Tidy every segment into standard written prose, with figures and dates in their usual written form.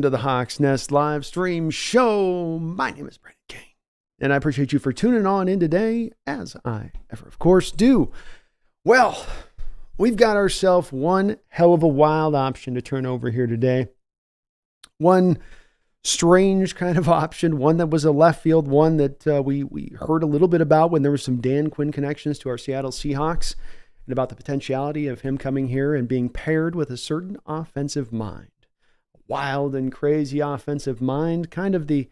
to the Hawks Nest live stream show. My name is Brandon Kane, and I appreciate you for tuning on in today, as I ever, of course, do. Well, we've got ourselves one hell of a wild option to turn over here today. One strange kind of option, one that was a left field, one that we heard a little bit about when there was some Dan Quinn connections to our Seattle Seahawks, and about the potentiality of him coming here and being paired with a certain offensive mind. Wild and crazy offensive mind, kind of the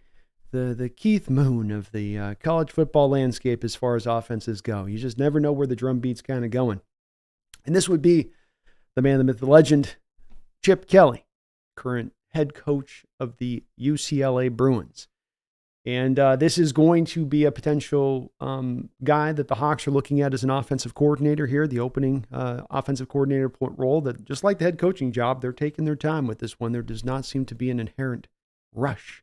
Keith Moon of the college football landscape as far as offenses go. You just never know where the drum beat's kind of going. And this would be the man, the myth, the legend, Chip Kelly, current head coach of the UCLA Bruins. And this is going to be a potential guy that the Hawks are looking at as an offensive coordinator here, the opening offensive coordinator role that, just like the head coaching job, they're taking their time with this one. There does not seem to be an inherent rush.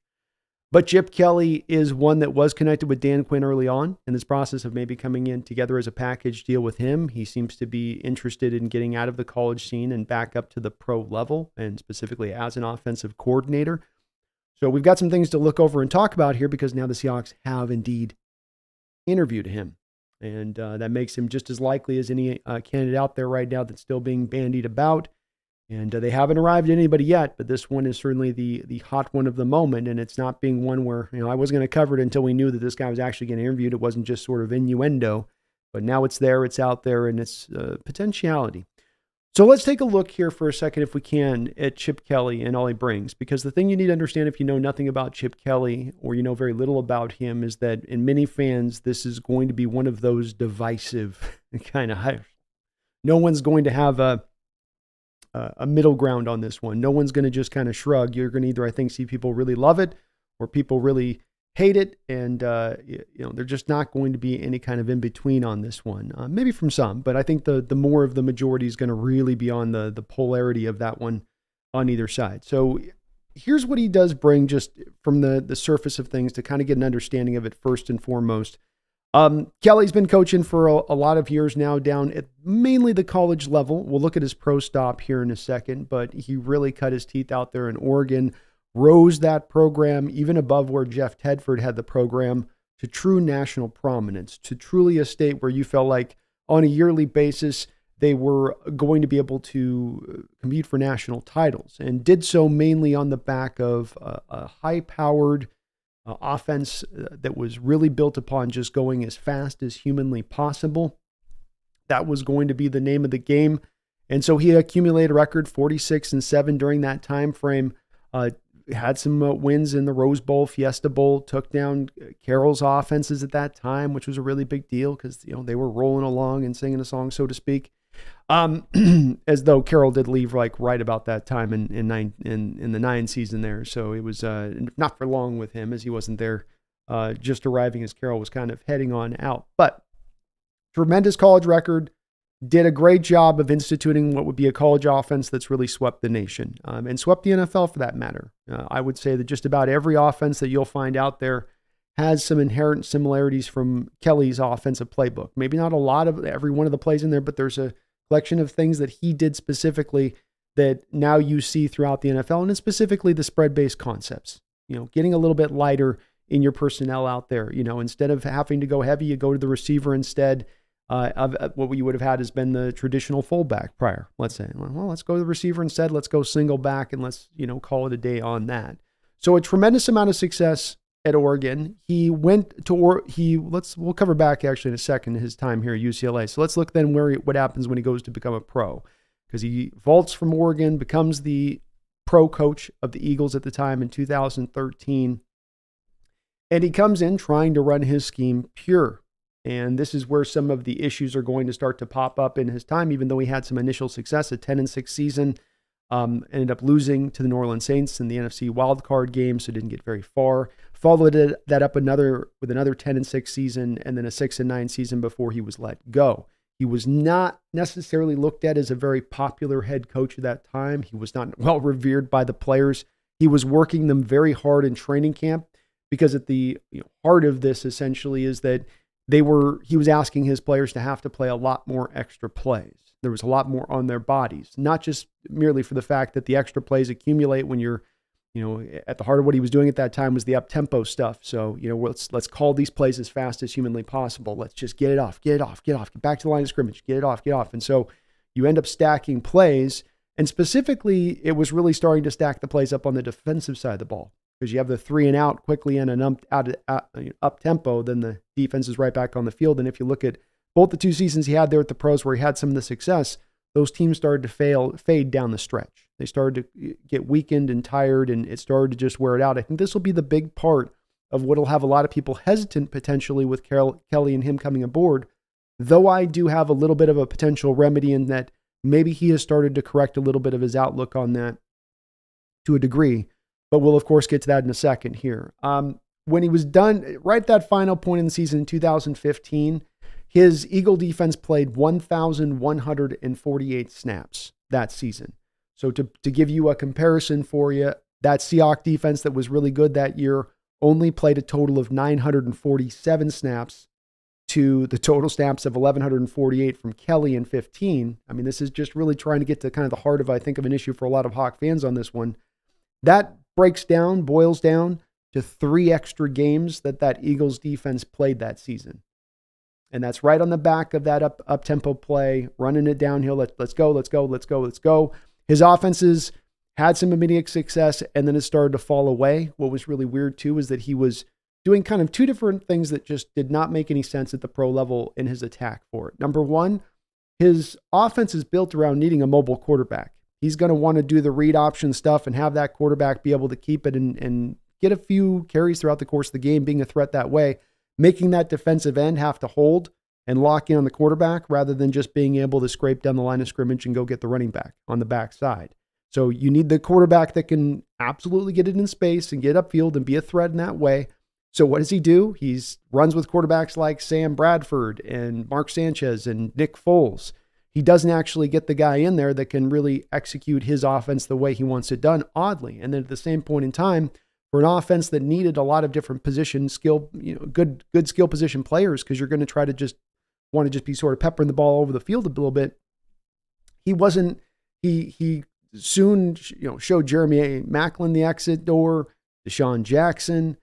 But Chip Kelly is one that was connected with Dan Quinn early on in this process of maybe coming in together as a package deal with him. He seems to be interested in getting out of the college scene and back up to the pro level, and specifically as an offensive coordinator. So we've got some things to look over and talk about here because now the Seahawks have indeed interviewed him. And that makes him just as likely as any candidate out there right now that's still being bandied about. And they haven't arrived at anybody yet, but this one is certainly the hot one of the moment. And it's not being one where, I wasn't going to cover it until we knew that this guy was actually getting interviewed. It wasn't just sort of innuendo, but now it's there, it's out there, and it's potentiality. So let's take a look here for a second, if we can, at Chip Kelly and all he brings. Because the thing you need to understand if you know nothing about Chip Kelly or you know very little about him is that in many fans, this is going to be one of those divisive kind of hires. No one's going to have a middle ground on this one. No one's going to just kind of shrug. You're going to either, I think, see people really love it or people really hate it, and they're just not going to be any kind of in between on this one. Maybe from some, but I think the more of the majority is going to really be on the polarity of that one on either side. So here's what he does bring, just from the surface of things, to kind of get an understanding of it first and foremost. Kelly's been coaching for a lot of years now, down at mainly the college level. We'll look at his pro stop here in a second, but he really cut his teeth out there in Oregon. Rose that program even above where Jeff Tedford had the program to true national prominence, to truly a state where you felt like on a yearly basis they were going to be able to compete for national titles, and did so mainly on the back of a high-powered offense that was really built upon just going as fast as humanly possible. That was going to be the name of the game, and so he accumulated a record 46-7 during that time frame. Had some wins in the Rose Bowl, Fiesta Bowl, took down Carroll's offenses at that time, which was a really big deal because they were rolling along and singing a song, so to speak. As though Carroll did leave right about that time in the 9 season there, so it was not for long with him, as he wasn't there just arriving as Carroll was kind of heading on out. But tremendous college record. Did a great job of instituting what would be a college offense that's really swept the nation and swept the NFL for that matter. I would say that just about every offense that you'll find out there has some inherent similarities from Kelly's offensive playbook. Maybe not a lot of every one of the plays in there, but there's a collection of things that he did specifically that now you see throughout the NFL, and specifically the spread-based concepts. Getting a little bit lighter in your personnel out there. Instead of having to go heavy, you go to the receiver instead. Of what you would have had has been the traditional fullback prior, let's say. Well, let's go to the receiver instead. Let's go single back and let's, call it a day on that. So a tremendous amount of success at Oregon. He went to, we'll cover back actually in a second, his time here at UCLA. So let's look then what happens when he goes to become a pro, because he vaults from Oregon, becomes the pro coach of the Eagles at the time in 2013. And he comes in trying to run his scheme pure. And this is where some of the issues are going to start to pop up in his time, even though he had some initial success. A 10-6 season, ended up losing to the New Orleans Saints in the NFC wildcard game, so didn't get very far. Followed that up with another 10-6 season, and then a 6-9 season before he was let go. He was not necessarily looked at as a very popular head coach at that time. He was not well revered by the players. He was working them very hard in training camp, because at the heart of this essentially is that he was asking his players to have to play a lot more extra plays. There was a lot more on their bodies, not just merely for the fact that the extra plays accumulate when you're At the heart of what he was doing at that time was the up-tempo stuff. So, let's call these plays as fast as humanly possible. Let's just get it off, get back to the line of scrimmage, get it off. And so you end up stacking plays. And specifically, it was really starting to stack the plays up on the defensive side of the ball, because you have the 3 and out quickly and an up-tempo, then the defense is right back on the field. And if you look at both the 2 seasons he had there at the pros where he had some of the success, those teams started to fade down the stretch. They started to get weakened and tired, and it started to just wear it out. I think this will be the big part of what will have a lot of people hesitant potentially with Kelly and him coming aboard, though I do have a little bit of a potential remedy in that maybe he has started to correct a little bit of his outlook on that to a degree. But we'll, of course, get to that in a second here. When he was done, right at that final point in the season in 2015, his Eagle defense played 1,148 snaps that season. So to give you a comparison for you, that Seahawks defense that was really good that year only played a total of 947 snaps to the total snaps of 1,148 from Kelly in 15. I mean, this is just really trying to get to kind of the heart of, I think, of an issue for a lot of Hawk fans on this one. That boils down to 3 extra games that Eagles defense played that season. And that's right on the back of that up-tempo play, running it downhill. Let's go. His offenses had some immediate success, and then it started to fall away. What was really weird, too, is that he was doing kind of 2 different things that just did not make any sense at the pro level in his attack for it. Number one, his offense is built around needing a mobile quarterback. He's going to want to do the read option stuff and have that quarterback be able to keep it and get a few carries throughout the course of the game, being a threat that way, making that defensive end have to hold and lock in on the quarterback rather than just being able to scrape down the line of scrimmage and go get the running back on the backside. So you need the quarterback that can absolutely get it in space and get upfield and be a threat in that way. So what does he do? He runs with quarterbacks like Sam Bradford and Mark Sanchez and Nick Foles. He doesn't actually get the guy in there that can really execute his offense the way he wants it done, oddly. And then at the same point in time, for an offense that needed a lot of different position skill, good skill position players, because you're going to try to just want to just be sort of peppering the ball over the field a little bit. He soon showed Jeremy Maclin the exit door, Deshaun Jackson,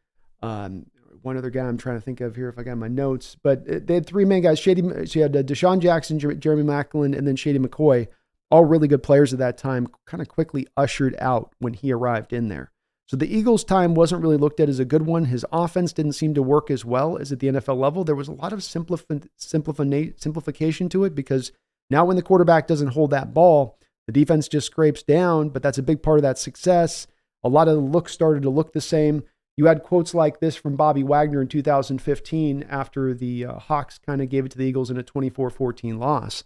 one other guy I'm trying to think of here if I got my notes, but they had 3 main guys. So you had Deshaun Jackson, Jeremy Maclin, and then Shady McCoy, all really good players at that time, kind of quickly ushered out when he arrived in there. So the Eagles' time wasn't really looked at as a good one. His offense didn't seem to work as well as at the NFL level. There was a lot of simplification to it, because now when the quarterback doesn't hold that ball, the defense just scrapes down, but that's a big part of that success. A lot of the looks started to look the same. You had quotes like this from Bobby Wagner in 2015 after the Hawks kind of gave it to the Eagles in a 24-14 loss.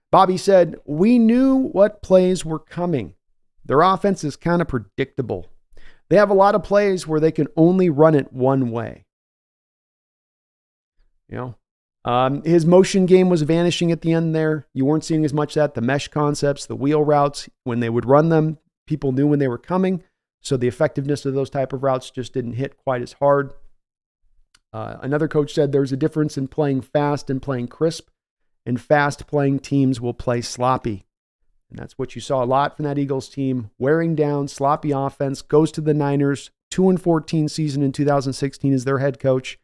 Bobby said, "We knew what plays were coming. Their offense is kind of predictable. They have a lot of plays where they can only run it one way." His motion game was vanishing at the end there. You weren't seeing as much of that. The mesh concepts, the wheel routes, when they would run them, people knew when they were coming. So the effectiveness of those type of routes just didn't hit quite as hard. Another coach said there's a difference in playing fast and playing crisp, and fast playing teams will play sloppy. And that's what you saw a lot from that Eagles team, wearing down, sloppy offense, goes to the Niners, 2-14 season in 2016 as their head coach.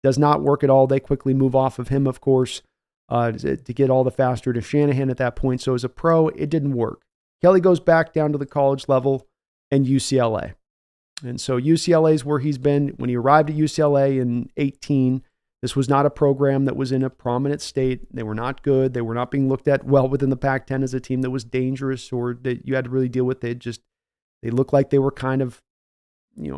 Does not work at all. They quickly move off of him, of course, to get all the faster to Shanahan at that point. So as a pro, it didn't work. Kelly goes back down to the college level and UCLA. And so UCLA is where he's been. When he arrived at UCLA in 18, this was not a program that was in a prominent state. They were not good. They were not being looked at well within the Pac-10 as a team that was dangerous or that you had to really deal with. They looked like they were kind of,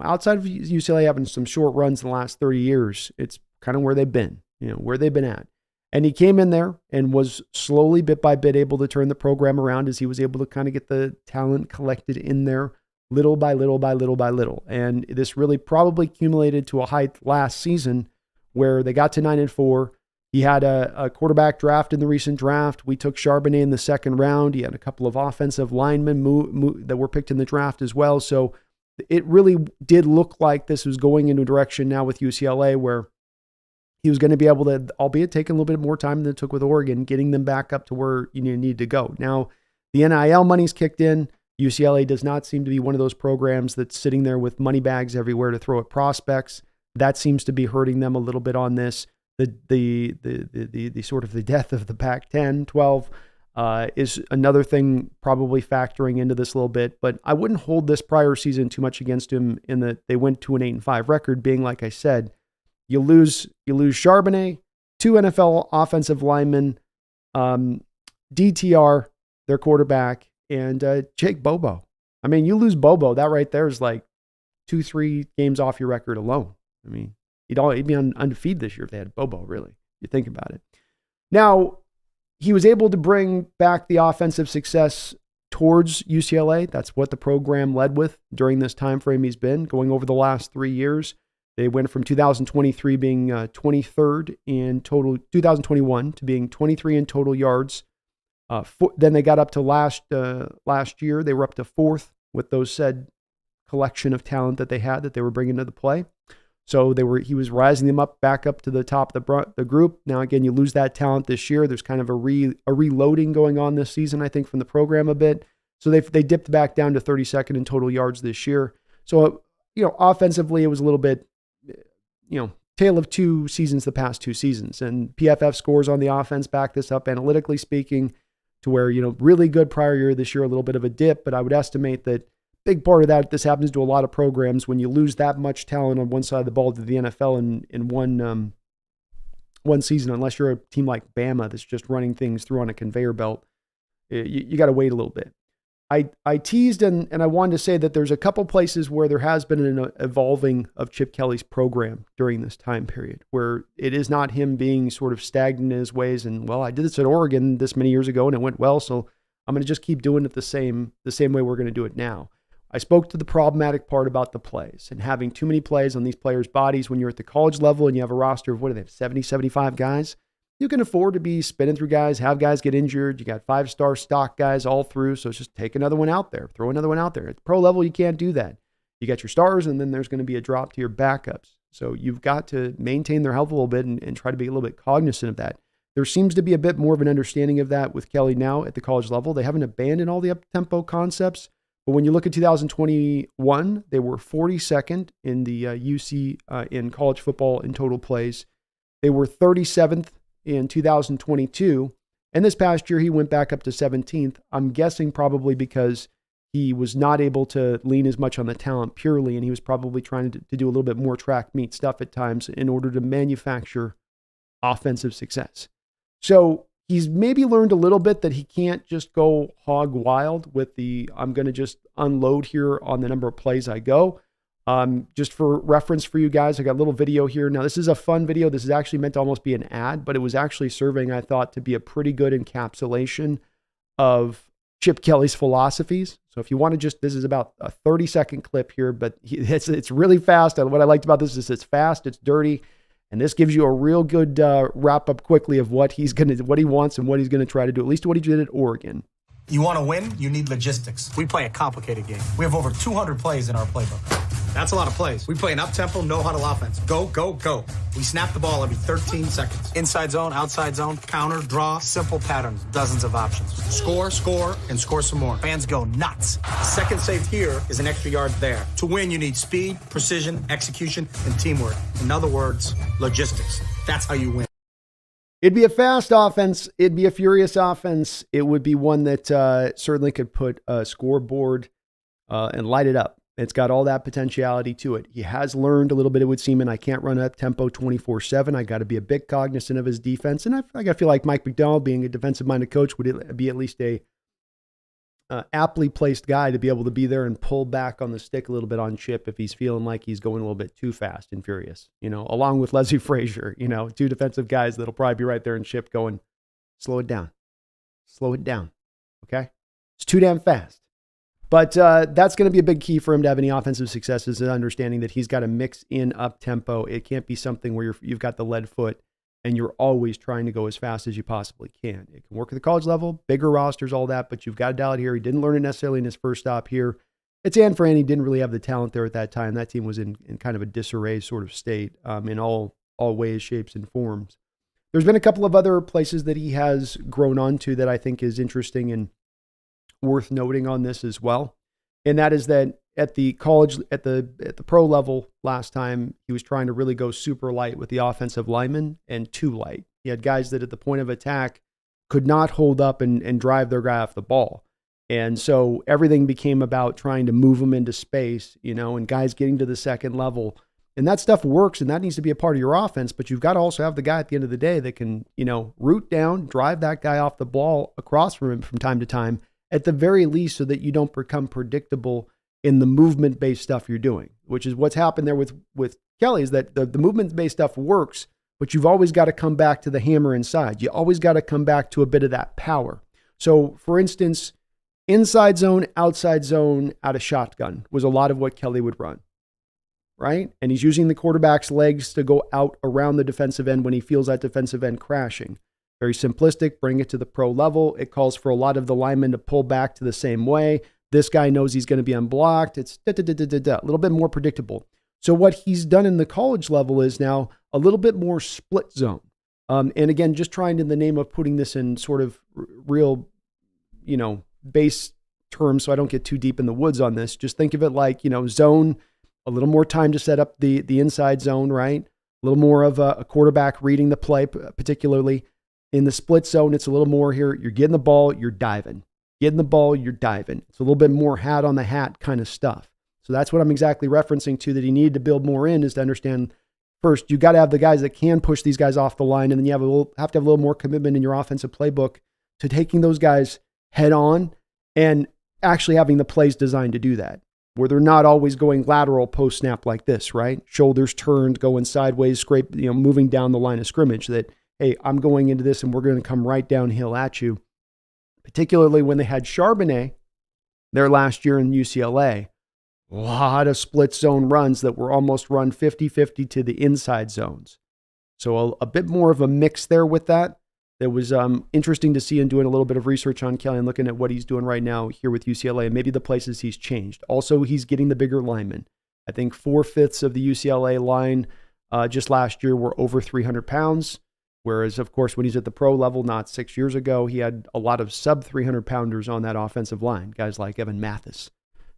outside of UCLA having some short runs in the last 30 years, it's kind of where they've been, where they've been at. And he came in there and was slowly, bit by bit, able to turn the program around as he was able to kind of get the talent collected in there little by little by little by little. And this really probably accumulated to a height last season where they got to 9-4. He had a quarterback draft in the recent draft. We took Charbonnet in the second round. He had a couple of offensive linemen that were picked in the draft as well. So it really did look like this was going into a direction now with UCLA where he was going to be able to, albeit taking a little bit more time than it took with Oregon, getting them back up to where you need to go. Now, the NIL money's kicked in. UCLA does not seem to be one of those programs that's sitting there with money bags everywhere to throw at prospects. That seems to be hurting them a little bit on this. The sort of the death of the Pac-10, 12 is another thing probably factoring into this a little bit. But I wouldn't hold this prior season too much against him in that they went to an 8-5 record, being like I said, you lose Charbonnet, 2 NFL offensive linemen, DTR, their quarterback, and Jake Bobo. I mean, you lose Bobo, that right there is like 2-3 games off your record alone. I mean, he'd be undefeated this year if they had Bobo, really. You think about it. Now, he was able to bring back the offensive success towards UCLA. That's what the program led with during this time frame he's been going over the last 3 years. They went from 2023 being 23rd in total, 2021 to being 23 in total yards. Then they got up to last year. They were up to 4th with those said collection of talent that they had that they were bringing to the play. So he was rising them up back up to the top of the group. Now, again, you lose that talent this year. There's kind of a reloading going on this season, I think, from the program a bit. So they dipped back down to 32nd in total yards this year. So, offensively, it was a little bit, tale of 2 seasons, the past 2 seasons. And PFF scores on the offense back this up, analytically speaking, to where, really good prior year, this year, a little bit of a dip. But I would estimate that big part of that, this happens to a lot of programs when you lose that much talent on one side of the ball to the NFL in one season, unless you're a team like Bama that's just running things through on a conveyor belt, you got to wait a little bit. I teased and I wanted to say that there's a couple places where there has been an evolving of Chip Kelly's program during this time period, where it is not him being sort of stagnant in his ways and, well, I did this at Oregon this many years ago and it went well, so I'm going to just keep doing it the same way we're going to do it now. I spoke to the problematic part about the plays and having too many plays on these players' bodies when you're at the college level and you have a roster of, 70, 75 guys? You can afford to be spinning through guys, have guys get injured. You got 5-star stock guys all through, so it's just take another one out there, throw another one out there. At the pro level, you can't do that. You got your stars, and then there's going to be a drop to your backups. So you've got to maintain their health a little bit and try to be a little bit cognizant of that. There seems to be a bit more of an understanding of that with Kelly now at the college level. They haven't abandoned all the up-tempo concepts. But when you look at 2021, they were 42nd in the UC in college football in total plays. They were 37th in 2022. And this past year, he went back up to 17th. I'm guessing probably because he was not able to lean as much on the talent purely, and he was probably trying to do a little bit more track meet stuff at times in order to manufacture offensive success. So he's maybe learned a little bit that he can't just go hog wild with I'm going to just unload here on the number of plays I go. Just for reference for you guys, I got a little video here. Now, this is a fun video. This is actually meant to almost be an ad, but it was actually serving, I thought, to be a pretty good encapsulation of Chip Kelly's philosophies. So if you want to this is about a 30-second clip here, but it's really fast. And what I liked about this is it's fast, it's dirty. And this gives you a real good wrap up quickly of what he wants and what he's going to try to do, at least what he did at Oregon. You want to win, you need logistics. We play a complicated game. We have over 200 plays in our playbook. That's a lot of plays. We play an up-tempo, no-huddle offense. Go, go, go. We snap the ball every 13 seconds. Inside zone, outside zone, counter, draw, simple patterns, dozens of options. Score, and score some more. Fans go nuts. Second save here is an extra yard there. To win, you need speed, precision, execution, and teamwork. In other words, logistics. That's how you win. It'd be a fast offense. It'd be a furious offense. It would be one that certainly could put a scoreboard and light it up. It's got all that potentiality to it. He has learned a little bit, it would seem, and I can't run up tempo 24/7. I got to be a bit cognizant of his defense. And I got to feel like Mike McDonald, being a defensive-minded coach, would be at least a aptly placed guy to be able to be there and pull back on the stick a little bit on Chip if he's feeling like he's going a little bit too fast and furious, along with Leslie Frazier, 2 defensive guys that'll probably be right there in Chip going, slow it down, okay? It's too damn fast. But that's going to be a big key for him to have any offensive success, is understanding that he's got to mix in up tempo. It can't be something where you've got the lead foot and you're always trying to go as fast as you possibly can. It can work at the college level, bigger rosters, all that, but you've got to dial it here. He didn't learn it necessarily in his first stop here. It's San Fran. He didn't really have the talent there at that time. That team was in kind of a disarray sort of state in all ways, shapes, and forms. There's been a couple of other places that he has grown onto that I think is interesting, and worth noting on this as well. And that is that at the college, at the pro level last time, he was trying to really go super light with the offensive linemen and too light. He had guys that at the point of attack could not hold up and drive their guy off the ball. And so everything became about trying to move them into space, and guys getting to the second level. And that stuff works, and that needs to be a part of your offense, but you've got to also have the guy at the end of the day that can, root down, drive that guy off the ball across from him from time to time, at the very least, so that you don't become predictable in the movement-based stuff you're doing, which is what's happened there with Kelly, is that the movement-based stuff works, but you've always got to come back to the hammer inside. You always got to come back to a bit of that power. So, for instance, inside zone, outside zone, out of shotgun was a lot of what Kelly would run, right? And he's using the quarterback's legs to go out around the defensive end when he feels that defensive end crashing. Very simplistic, bring it to the pro level. It calls for a lot of the linemen to pull back to the same way. This guy knows he's going to be unblocked. It's a little bit more predictable. So what he's done in the college level is now a little bit more split zone. And again, just trying in the name of putting this in sort of real, base terms so I don't get too deep in the woods on this. Just think of it like, zone, a little more time to set up the inside zone, right? A little more of a quarterback reading the play, particularly. In the split zone, it's a little more here. You're getting the ball, you're diving. Getting the ball, you're diving. It's a little bit more hat on the hat kind of stuff. So that's what I'm exactly referencing to, that he needed to build more in, is to understand, first, you got to have the guys that can push these guys off the line, and then you have to have a little more commitment in your offensive playbook to taking those guys head on and actually having the plays designed to do that, where they're not always going lateral post snap like this, right? Shoulders turned, going sideways, moving down the line of scrimmage. That, hey, I'm going into this and we're going to come right downhill at you. Particularly when they had Charbonnet there last year in UCLA, a lot of split zone runs that were almost run 50-50 to the inside zones. So a bit more of a mix there with that. That was interesting to see, and doing a little bit of research on Kelly and looking at what he's doing right now here with UCLA and maybe the places he's changed. Also, he's getting the bigger linemen. I think 4/5 of the UCLA line just last year were over 300 pounds. Whereas, of course, when he's at the pro level, not 6 years ago, he had a lot of sub 300 pounders on that offensive line, guys like Evan Mathis.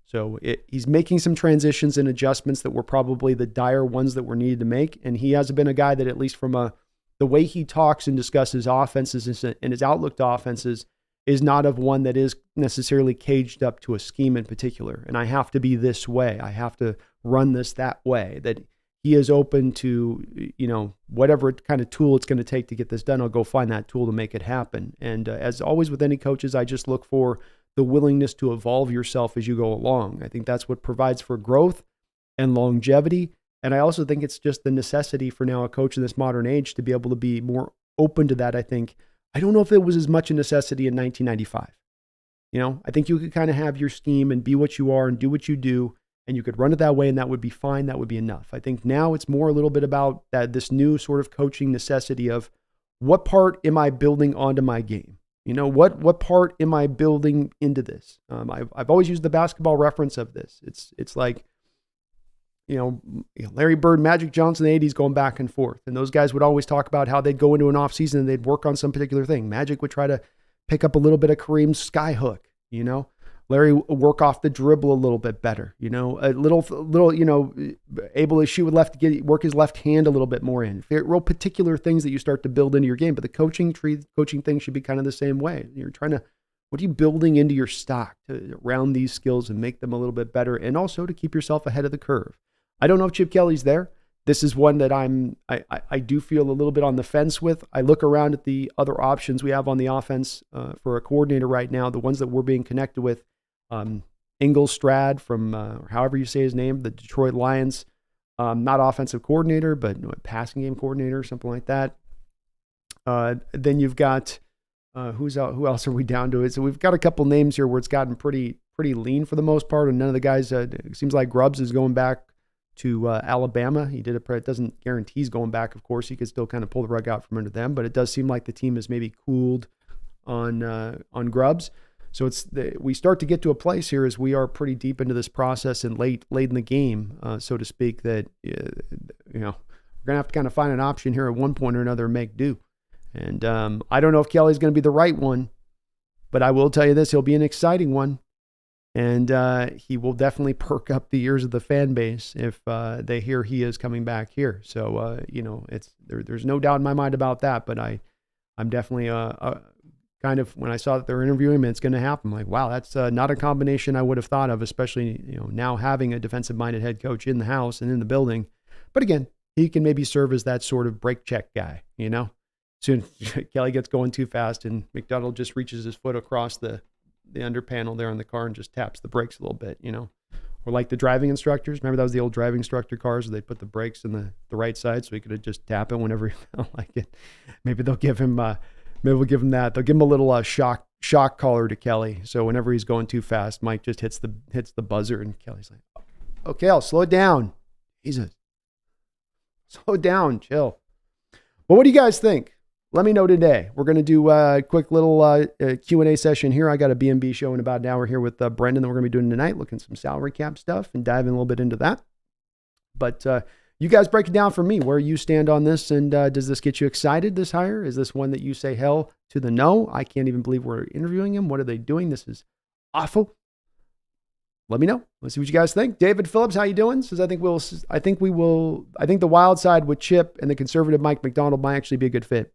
So he's making some transitions and adjustments that were probably the dire ones that were needed to make. And he has been a guy that, at least from the way he talks and discusses offenses and his outlook to offenses, is not of one that is necessarily caged up to a scheme in particular. And I have to be this way. I have to run this that way. That he is open to, whatever kind of tool it's going to take to get this done. I'll go find that tool to make it happen. And as always with any coaches, I just look for the willingness to evolve yourself as you go along. I think that's what provides for growth and longevity. And I also think it's just the necessity for now a coach in this modern age to be able to be more open to that. I don't know if it was as much a necessity in 1995. I think you could kind of have your scheme and be what you are and do what you do, and you could run it that way, and that would be fine. That would be enough. I think now it's more a little bit about this new sort of coaching necessity of, what part am I building onto my game? What part am I building into this? I've always used the basketball reference of this. It's like, Larry Bird, Magic Johnson in the 80s going back and forth. And those guys would always talk about how they'd go into an off season and they'd work on some particular thing. Magic would try to pick up a little bit of Kareem's sky hook, Larry would work off the dribble a little bit better, a little, able to shoot with work his left hand a little bit more in. Real particular things that you start to build into your game. But the coaching thing should be kind of the same way. You're trying to, what are you building into your stock to round these skills and make them a little bit better, and also to keep yourself ahead of the curve? I don't know if Chip Kelly's there. This is one that I do feel a little bit on the fence with. I look around at the other options we have on the offense for a coordinator right now, the ones that we're being connected with. Inglestrad from, however you say his name, the Detroit Lions, not offensive coordinator, but passing game coordinator, something like that. Then you've got, who else are we down to? So we've got a couple names here where it's gotten pretty lean for the most part. And none of the guys, it seems like Grubbs is going back to Alabama. He did it doesn't guarantee he's going back. Of course, he could still kind of pull the rug out from under them, but it does seem like the team has maybe cooled on Grubbs. So we start to get to a place here as we are pretty deep into this process and late in the game, so to speak, that we're going to have to kind of find an option here at one point or another and make do. And I don't know if Kelly's going to be the right one, But I will tell you this, he'll be an exciting one. And he will definitely perk up the ears of the fan base if they hear he is coming back here. So, there's no doubt in my mind about that. But I'm definitely kind of, when I saw that they're interviewing him, it's going to happen. I'm like, wow, that's not a combination I would have thought of, especially, now having a defensive-minded head coach in the house and in the building. But again, he can maybe serve as that sort of brake check guy, Soon Kelly gets going too fast and McDonald just reaches his foot across the under panel there on the car and just taps the brakes a little bit, Or like the driving instructors. Remember that was the old driving instructor cars where they put the brakes in the right side so he could just tap it whenever he felt like it. Maybe they'll give him that. They'll give him a little shock collar to Kelly. So whenever he's going too fast, Mike just hits the buzzer and Kelly's like, okay, I'll slow it down. Jesus. Slow down, chill. Well, what do you guys think? Let me know today. We're going to do a quick little Q&A session here. I got a B&B show in about an hour here with Brendan that we're going to be doing tonight, looking at some salary cap stuff and diving a little bit into that. But you guys break it down for me, where you stand on this, and does this get you excited, this hire? Is this one that you say hell to the no? I can't even believe we're interviewing him. What are they doing? This is awful. Let me know. Let's see what you guys think. David Phillips, how you doing? Says I think the wild side with Chip and the conservative Mike McDonald might actually be a good fit.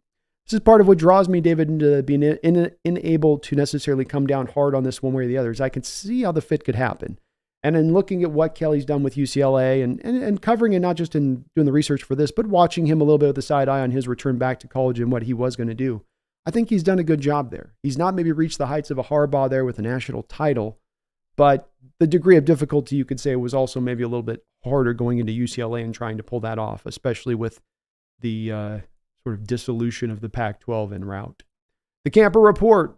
This is part of what draws me, David, into being unable to necessarily come down hard on this one way or the other, is I can see how the fit could happen. And in looking at what Kelly's done with UCLA and covering it, not just in doing the research for this, but watching him a little bit with the side eye on his return back to college and what he was going to do, I think he's done a good job there. He's not maybe reached the heights of a Harbaugh there with a national title, but the degree of difficulty, you could say, was also maybe a little bit harder going into UCLA and trying to pull that off, especially with the sort of dissolution of the Pac-12 en route. The Camper Report.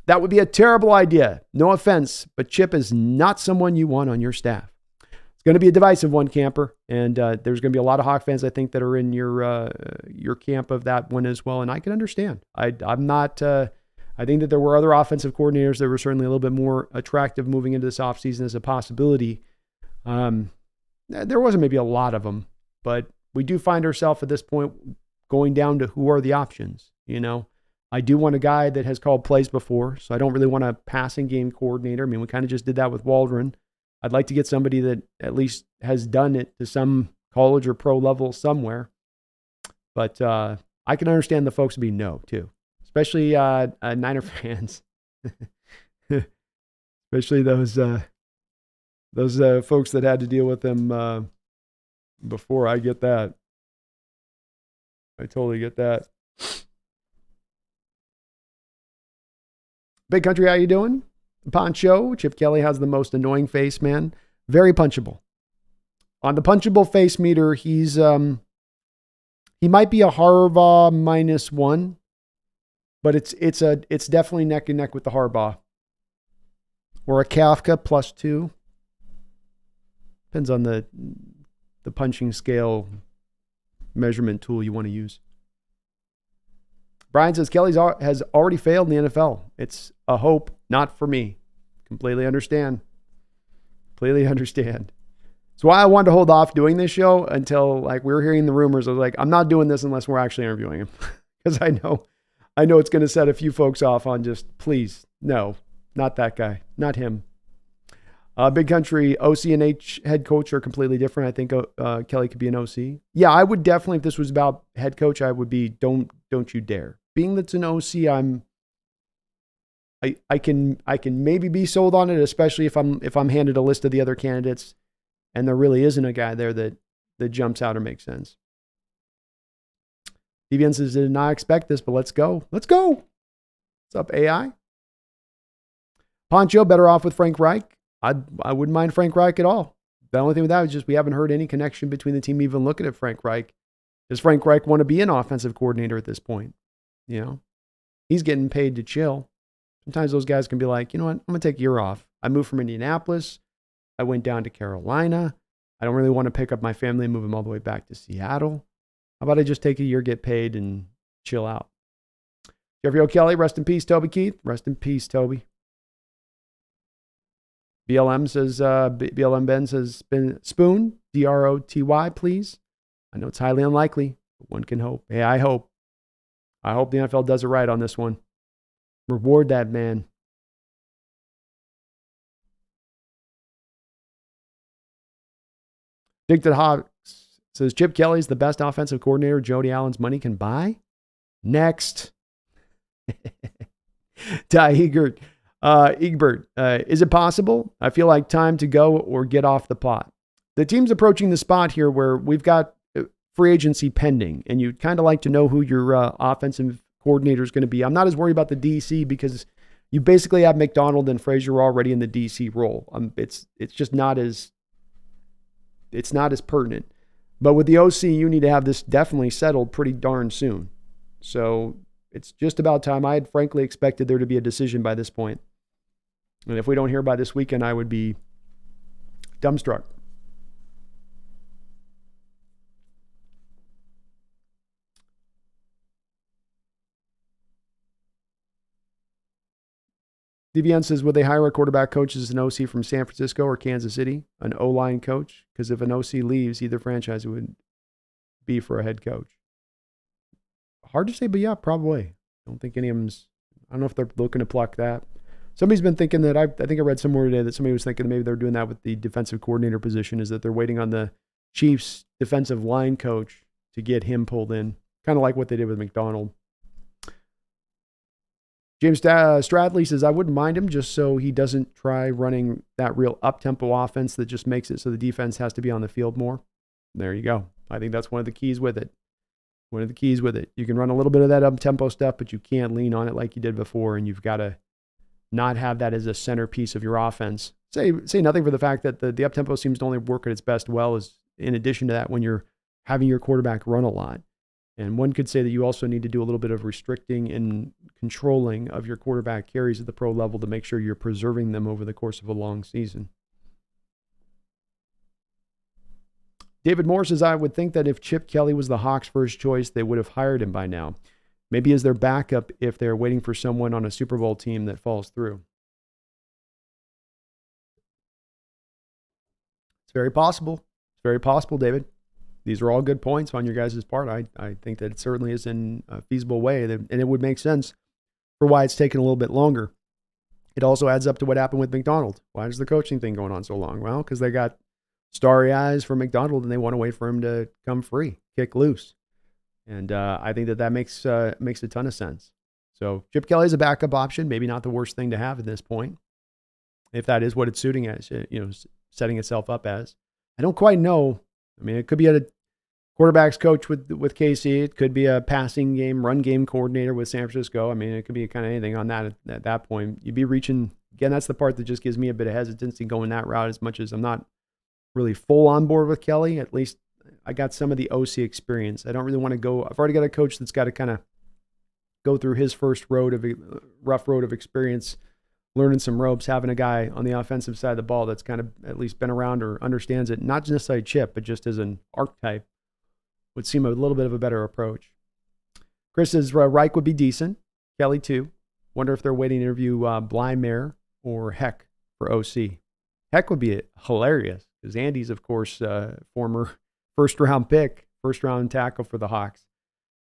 That would be a terrible idea. No offense, but Chip is not someone you want on your staff. It's going to be a divisive one, Camper, and there's going to be a lot of Hawk fans, I think, that are in your camp of that one as well, and I can understand. I'm not. I think that there were other offensive coordinators that were certainly a little bit more attractive moving into this offseason as a possibility. There wasn't maybe a lot of them, but we do find ourselves at this point going down to who are the options, I do want a guy that has called plays before, so I don't really want a passing game coordinator. I mean, we kind of just did that with Waldron. I'd like to get somebody that at least has done it to some college or pro level somewhere. But I can understand the folks would be no, too, especially Niner fans, especially those folks that had to deal with them before. I get that. I totally get that. Big Country, how you doing? Poncho, Chip Kelly has the most annoying face, man. Very punchable. On the punchable face meter, he might be a Harbaugh -1, but it's definitely neck and neck with the Harbaugh. Or a Kafka +2. Depends on the punching scale measurement tool you want to use. Brian says Kelly has already failed in the NFL. It's a hope, not for me. Completely understand. It's why I wanted to hold off doing this show until we were hearing the rumors. I was like, I'm not doing this unless we're actually interviewing him, because I know it's going to set a few folks off on just, please, no, not that guy, not him. Big Country, OC and H head coach are completely different. I think Kelly could be an OC. Yeah, I would definitely, if this was about head coach, I would be don't you dare. Being that's an OC, I can maybe be sold on it, especially if I'm handed a list of the other candidates and there really isn't a guy there that jumps out or makes sense. DVN says, did not expect this, but let's go. Let's go. What's up, AI? Poncho, better off with Frank Reich. I wouldn't mind Frank Reich at all. The only thing with that is just we haven't heard any connection between the team even looking at Frank Reich. Does Frank Reich want to be an offensive coordinator at this point? He's getting paid to chill. Sometimes those guys can be like, you know what, I'm going to take a year off. I moved from Indianapolis. I went down to Carolina. I don't really want to pick up my family and move them all the way back to Seattle. How about I just take a year, get paid, and chill out? Jeffrey O'Kelly, rest in peace, Toby Keith. Rest in peace, Toby. BLM Ben says, Spoon, DROTY, please. I know it's highly unlikely, but one can hope. Hey, I hope the NFL does it right on this one. Reward that man. Dick Hawks says Chip Kelly's the best offensive coordinator Jody Allen's money can buy. Next. Ty Egbert. Is it possible? I feel like time to go or get off the pot. The team's approaching the spot here where we've got free agency pending, and you'd kind of like to know who your offensive coordinator is going to be. I'm not as worried about the DC because you basically have McDonald and Frazier already in the DC role. It's just not as pertinent. But with the OC, you need to have this definitely settled pretty darn soon. So it's just about time. I had frankly expected there to be a decision by this point. And if we don't hear by this weekend, I would be dumbstruck. DVN says, would they hire a quarterback coach as an OC from San Francisco or Kansas City? An O-line coach? Because if an OC leaves, either franchise would be for a head coach. Hard to say, but yeah, probably. I don't think any of them's, I don't know if they're looking to pluck that. Somebody's been thinking that, I think I read somewhere today that somebody was thinking maybe they're doing that with the defensive coordinator position, is that they're waiting on the Chiefs defensive line coach to get him pulled in. Kind of like what they did with McDonald. James Stradley says, I wouldn't mind him just so he doesn't try running that real up-tempo offense that just makes it so the defense has to be on the field more. There you go. I think that's one of the keys with it. You can run a little bit of that up-tempo stuff, but you can't lean on it like you did before, and you've got to not have that as a centerpiece of your offense. Say nothing for the fact that the up-tempo seems to only work at its best well is in addition to that when you're having your quarterback run a lot. And one could say that you also need to do a little bit of restricting and controlling of your quarterback carries at the pro level to make sure you're preserving them over the course of a long season. David Moore says, I would think that if Chip Kelly was the Hawks' first choice, they would have hired him by now. Maybe as their backup if they're waiting for someone on a Super Bowl team that falls through. It's very possible. It's very possible, David. These are all good points on your guys' part. I think that it certainly is in a feasible way, and it would make sense for why it's taken a little bit longer. It also adds up to what happened with McDonald. Why is the coaching thing going on so long? Well, because they got starry eyes for McDonald, and they want to wait for him to come free, kick loose. And I think that makes a ton of sense. So Chip Kelly is a backup option, maybe not the worst thing to have at this point, if that is what it's suiting as, setting itself up as. I don't quite know. I mean, it could be a quarterback's coach with KC. It could be a passing game, run game coordinator with San Francisco. I mean, it could be kind of anything on that at that point. You'd be reaching, again, that's the part that just gives me a bit of hesitancy going that route, as much as I'm not really full on board with Kelly. At least I got some of the OC experience. I don't really want to go. I've already got a coach that's got to kind of go through his first rough road of experience, learning some ropes, having a guy on the offensive side of the ball that's kind of at least been around or understands it, not necessarily Chip, but just as an archetype, would seem a little bit of a better approach. Chris says Reich would be decent. Kelly too. Wonder if they're waiting to interview Blymer or Heck for OC. Heck would be hilarious because Andy's, of course, former first-round tackle for the Hawks.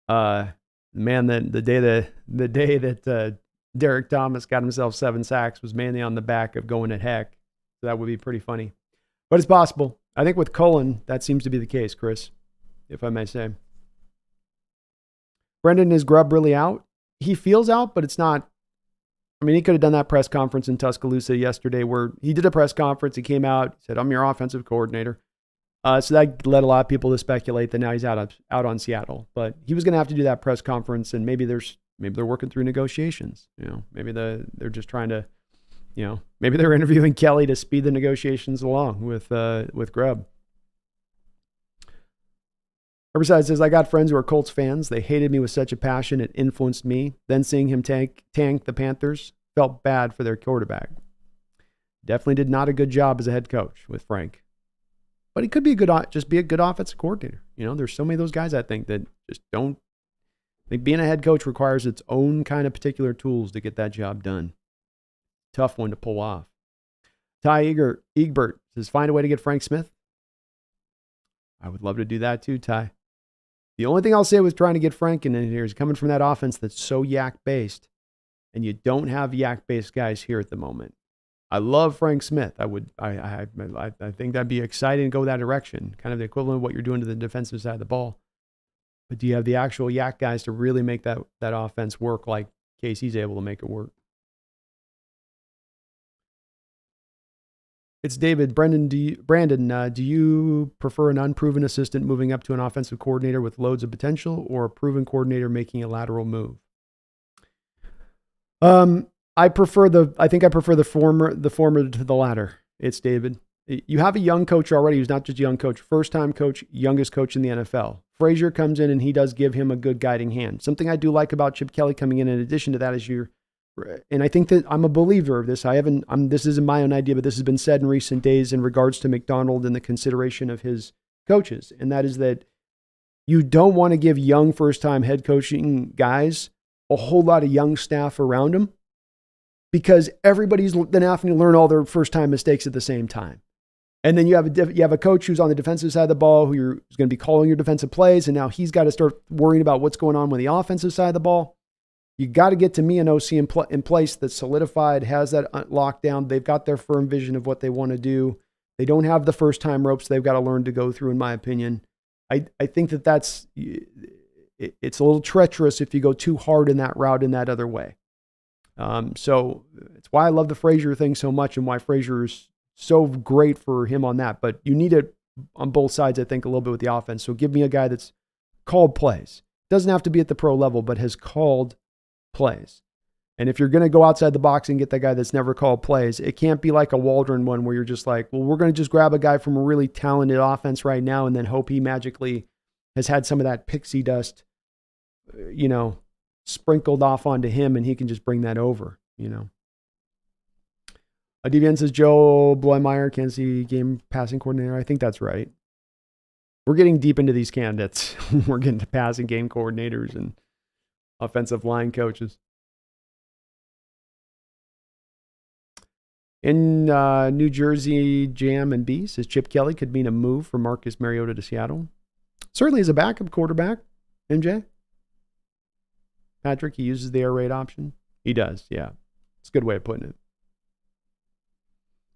Man, the day that Derek Thomas got himself 7 sacks was mainly on the back of going at Heck. So that would be pretty funny. But it's possible. I think with Cullen, that seems to be the case, Chris, if I may say. Brendan, is Grubb really out? He feels out, but it's not. I mean, he could have done that press conference in Tuscaloosa yesterday where he did a press conference. He came out, said, I'm your offensive coordinator. So that led a lot of people to speculate that now he's out on Seattle. But he was going to have to do that press conference, and maybe they're working through negotiations. Maybe they're just trying to, maybe they're interviewing Kelly to speed the negotiations along with Grubb. Riverside says, I got friends who are Colts fans. They hated me with such a passion. It influenced me. Then seeing him tank the Panthers, felt bad for their quarterback. Definitely did not a good job as a head coach with Frank. But he could be a good offensive coordinator. There's so many of those guys, I think, that just don't. I think being a head coach requires its own kind of particular tools to get that job done. Tough one to pull off. Ty Egbert says, find a way to get Frank Smith. I would love to do that too, Ty. The only thing I'll say with trying to get Frank in here is coming from that offense that's so yak-based, and you don't have yak-based guys here at the moment. I love Frank Smith. I think that'd be exciting to go that direction, kind of the equivalent of what you're doing to the defensive side of the ball. But do you have the actual yak guys to really make that offense work like Casey's able to make it work? It's David. Brandon, do you prefer an unproven assistant moving up to an offensive coordinator with loads of potential, or a proven coordinator making a lateral move? I think I prefer the former to the latter. It's David. You have a young coach already who's not just a young coach, first-time coach, youngest coach in the NFL. Frazier comes in and he does give him a good guiding hand. Something I do like about Chip Kelly coming in addition to that is and I think that I'm a believer of this. This isn't my own idea, but this has been said in recent days in regards to McDonald and the consideration of his coaches. And that is that you don't want to give young first-time head coaching guys a whole lot of young staff around them, because everybody's then having to learn all their first-time mistakes at the same time. And then you have a coach who's on the defensive side of the ball who's going to be calling your defensive plays, and now he's got to start worrying about what's going on with the offensive side of the ball. You got to get to me an OC in place that's solidified, has that locked down. They've got their firm vision of what they want to do. They don't have the first-time ropes they've got to learn to go through, in my opinion. I think it's a little treacherous if you go too hard in that route in that other way. So it's why I love the Frazier thing so much, and why Frazier is so great for him on that. But you need it on both sides, I think, a little bit with the offense. So give me a guy that's called plays. Doesn't have to be at the pro level, but has called plays. And if you're going to go outside the box and get that guy that's never called plays, it can't be like a Waldron one where you're just like, well, we're going to just grab a guy from a really talented offense right now and then hope he magically has had some of that pixie dust, sprinkled off onto him and he can just bring that over, DVN says Joe Bloemeyer, Kansas City game passing coordinator. I think that's right. We're getting deep into these candidates. We're getting to passing game coordinators and offensive line coaches. In New Jersey, Jam and B says Chip Kelly could mean a move for Marcus Mariota to Seattle. Certainly as a backup quarterback, MJ. Patrick, he uses the air raid option. He does, yeah. It's a good way of putting it.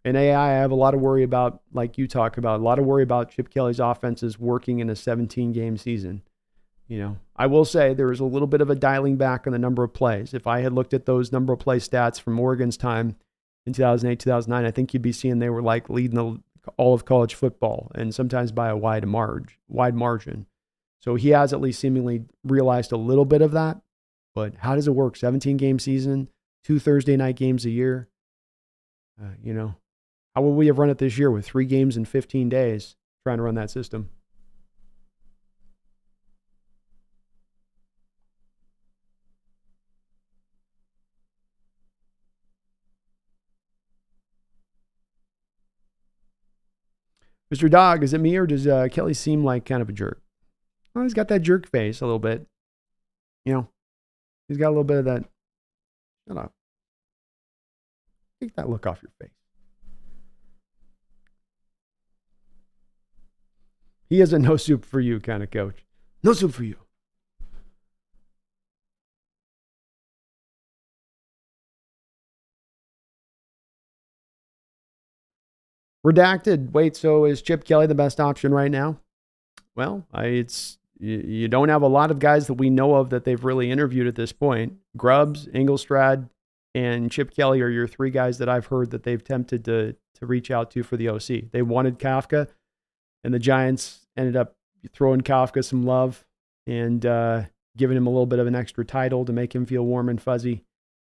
In AI, I have a lot of worry about, like you talk about, a lot of worry about Chip Kelly's offenses working in a 17-game season. I will say there was a little bit of a dialing back on the number of plays. If I had looked at those number of play stats from Oregon's time in 2008, 2009, I think you'd be seeing they were like leading all of college football, and sometimes by a wide margin. So he has at least seemingly realized a little bit of that. But how does it work? 17-game season, 2 Thursday night games a year. How would we have run it this year with 3 games in 15 days trying to run that system? Mr. Dog, is it me or does Kelly seem like kind of a jerk? Well, he's got that jerk face a little bit. He's got a little bit of that. Shut up. Take that look off your face. He is a no soup for you kind of coach. No soup for you. Redacted. Wait, so is Chip Kelly the best option right now? Well, you don't have a lot of guys that we know of that they've really interviewed at this point. Grubbs, Inglestrad, and Chip Kelly are your 3 guys that I've heard that they've tempted to reach out to for the OC. They wanted Kafka, and the Giants ended up throwing Kafka some love and giving him a little bit of an extra title to make him feel warm and fuzzy.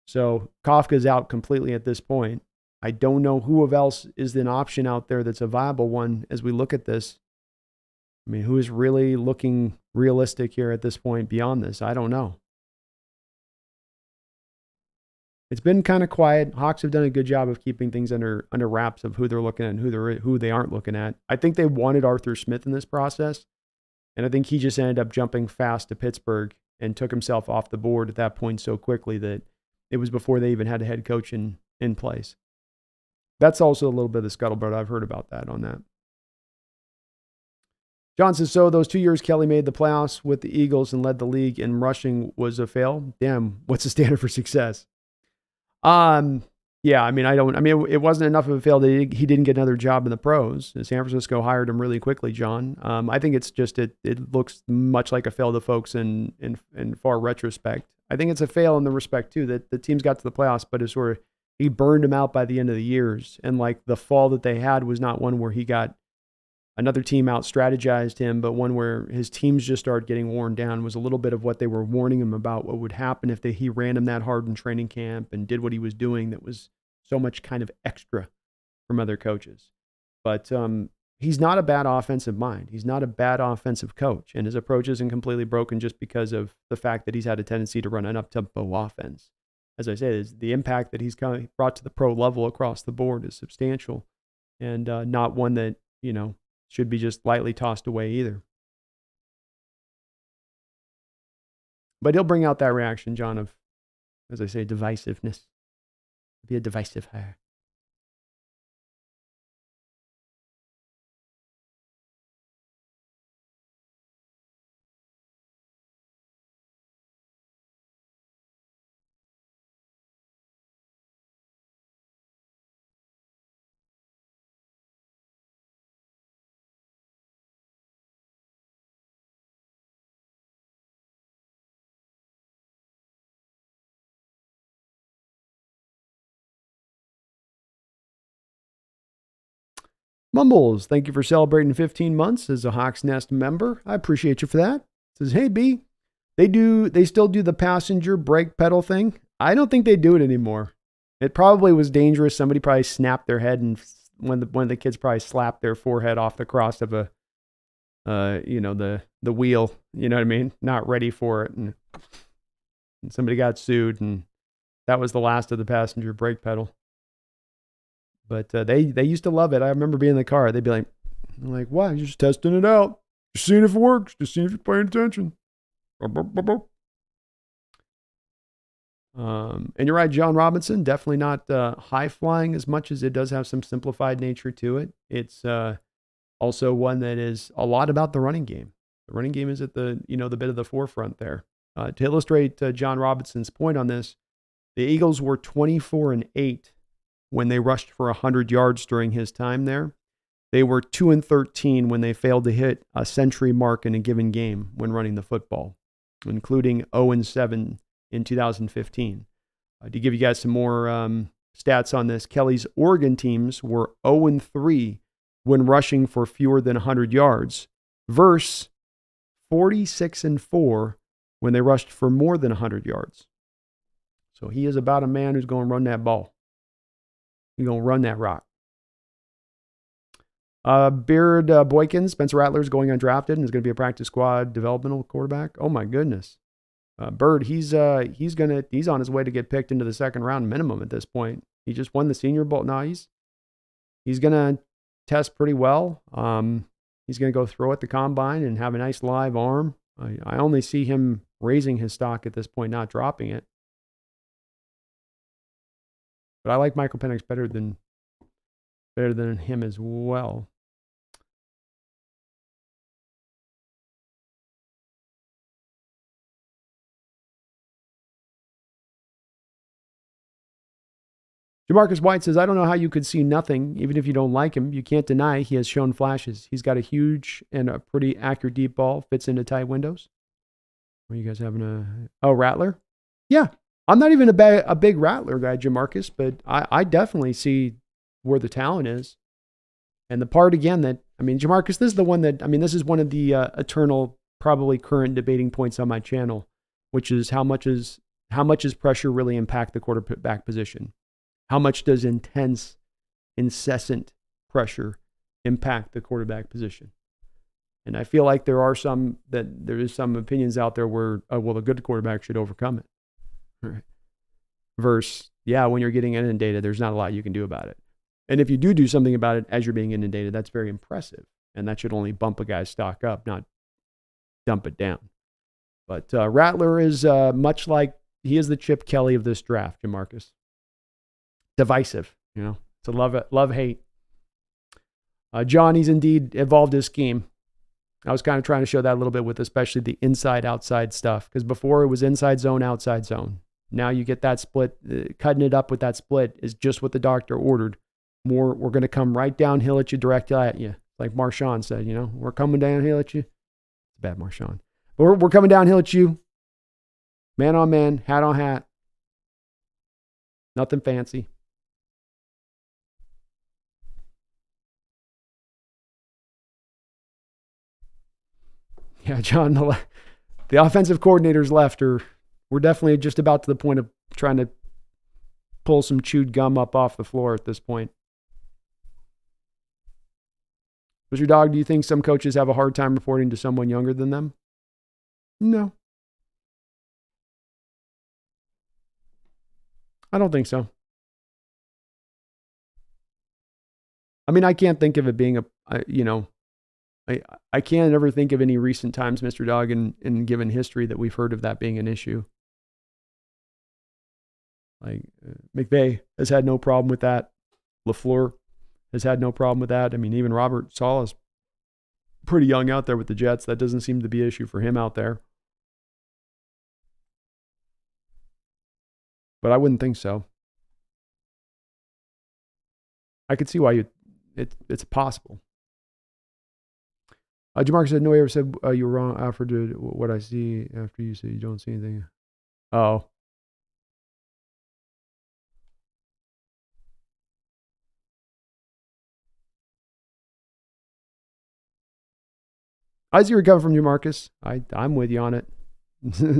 So Kafka's out completely at this point. I don't know who else is an option out there that's a viable one as we look at this. I mean, who is really looking realistic here at this point beyond this? I don't know. It's been kind of quiet. Hawks have done a good job of keeping things under wraps of who they're looking at and who they aren't looking at. I think they wanted Arthur Smith in this process, and I think he just ended up jumping fast to Pittsburgh and took himself off the board at that point so quickly that it was before they even had a head coach in place. That's also a little bit of the scuttlebutt I've heard about that on that. John says, so those 2 years Kelly made the playoffs with the Eagles and led the league in rushing was a fail. Damn, what's the standard for success? Yeah, Yeah, I mean, it wasn't enough of a fail that he didn't get another job in the pros. San Francisco hired him really quickly, John. I think it's just, it looks much like a fail to folks in far retrospect. I think it's a fail in the respect, too, that the teams got to the playoffs, but it's sort of, he burned them out by the end of the years. And like the fall that they had was not one where he got another team out strategized him, but one where his teams just started getting worn down. Was a little bit of what they were warning him about, what would happen if he ran him that hard in training camp and did what he was doing that was so much kind of extra from other coaches. But he's not a bad offensive mind. He's not a bad offensive coach, and his approach isn't completely broken just because of the fact that he's had a tendency to run an up-tempo offense. As I said, the impact that he's brought to the pro level across the board is substantial, and not one that, should be just lightly tossed away either. But he'll bring out that reaction, John, of, as I say, divisiveness. Be a divisive hire. Mumbles, thank you for celebrating 15 months as a Hawks Nest member. I appreciate you for that. Says, hey B, they still do the passenger brake pedal thing. I don't think they do it anymore. It probably was dangerous. Somebody probably snapped their head, and one of the kids probably slapped their forehead off the cross of the wheel. You know what I mean? Not ready for it, and somebody got sued, and that was the last of the passenger brake pedal. But they used to love it. I remember being in the car. They'd be like, why? You're just testing it out. Just seeing if it works. Just seeing if you're paying attention. And you're right, John Robinson. Definitely not high flying as much as it does have some simplified nature to it. It's also one that is a lot about the running game. The running game is at the bit of the forefront there. To illustrate John Robinson's point on this, the Eagles were 24-8 when they rushed for 100 yards during his time there. They were 2-13 when they failed to hit a century mark in a given game when running the football, including 0-7 in 2015. To give you guys some more stats on this, Kelly's Oregon teams were 0-3 when rushing for fewer than 100 yards versus 46-4 when they rushed for more than 100 yards. So he is about a man who's going to run that ball. He's going to run that rock. Beard Boykins, Spencer Rattler's going undrafted and is going to be a practice squad developmental quarterback. Oh my goodness. Bird, he's on his way to get picked into the second round minimum at this point. He just won the Senior Bowl. No, he's going to test pretty well. He's going to go throw at the combine and have a nice live arm. I only see him raising his stock at this point, not dropping it. But I like Michael Penix better than him as well. Jamarcus White says, I don't know how you could see nothing, even if you don't like him. You can't deny he has shown flashes. He's got a huge and a pretty accurate deep ball, fits into tight windows. Are you guys having Rattler? Yeah. I'm not even a big Rattler guy, Jamarcus, but I definitely see where the talent is. And the part, again, Jamarcus, this is the one that, this is one of the eternal, probably current debating points on my channel, which is how much does pressure really impact the quarterback position? How much does intense, incessant pressure impact the quarterback position? And I feel like there is some opinions out there where, a good quarterback should overcome it. Right. Versus, when you're getting inundated, there's not a lot you can do about it. And if you do something about it as you're being inundated, that's very impressive. And that should only bump a guy's stock up, not dump it down. But Rattler is much like, he is the Chip Kelly of this draft, Jamarcus. Divisive, it's a love-hate. John, he's indeed evolved his scheme. I was kind of trying to show that a little bit with especially the inside-outside stuff, because before it was inside zone, outside zone. Now you get that split. Cutting it up with that split is just what the doctor ordered. We're going to come right downhill at you, direct at you. Like Marshawn said, we're coming downhill at you. It's bad, Marshawn. But we're coming downhill at you. Man on man, hat on hat. Nothing fancy. Yeah, John, the offensive coordinators left we're definitely just about to the point of trying to pull some chewed gum up off the floor at this point. Was your dog, do you think some coaches have a hard time reporting to someone younger than them? No. I don't think so. I mean, I can't think of it being I can't ever think of any recent times, Mr. Dog, in given history that we've heard of that being an issue. Like McVay has had no problem with that. LaFleur has had no problem with that. I mean, even Robert Saleh is pretty young out there with the Jets. That doesn't seem to be an issue for him out there. But I wouldn't think so. I could see why it's possible. Jamarcus said, no, I ever said you were wrong. Alfred did what I see after you said you don't see anything. Oh. I see where you're coming from, Jamarcus. I'm with you on it.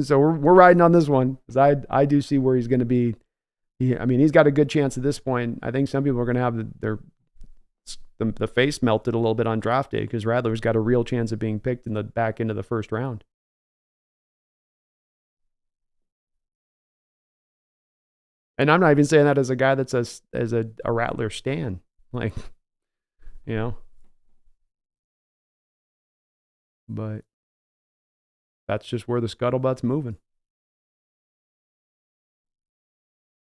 So we're riding on this one because I do see where he's going to be. He's got a good chance at this point. I think some people are going to have the face melted a little bit on draft day because Radler's got a real chance of being picked in the back end of the first round. And I'm not even saying that as a guy that's as a Rattler stan. Like, But that's just where the scuttlebutt's moving.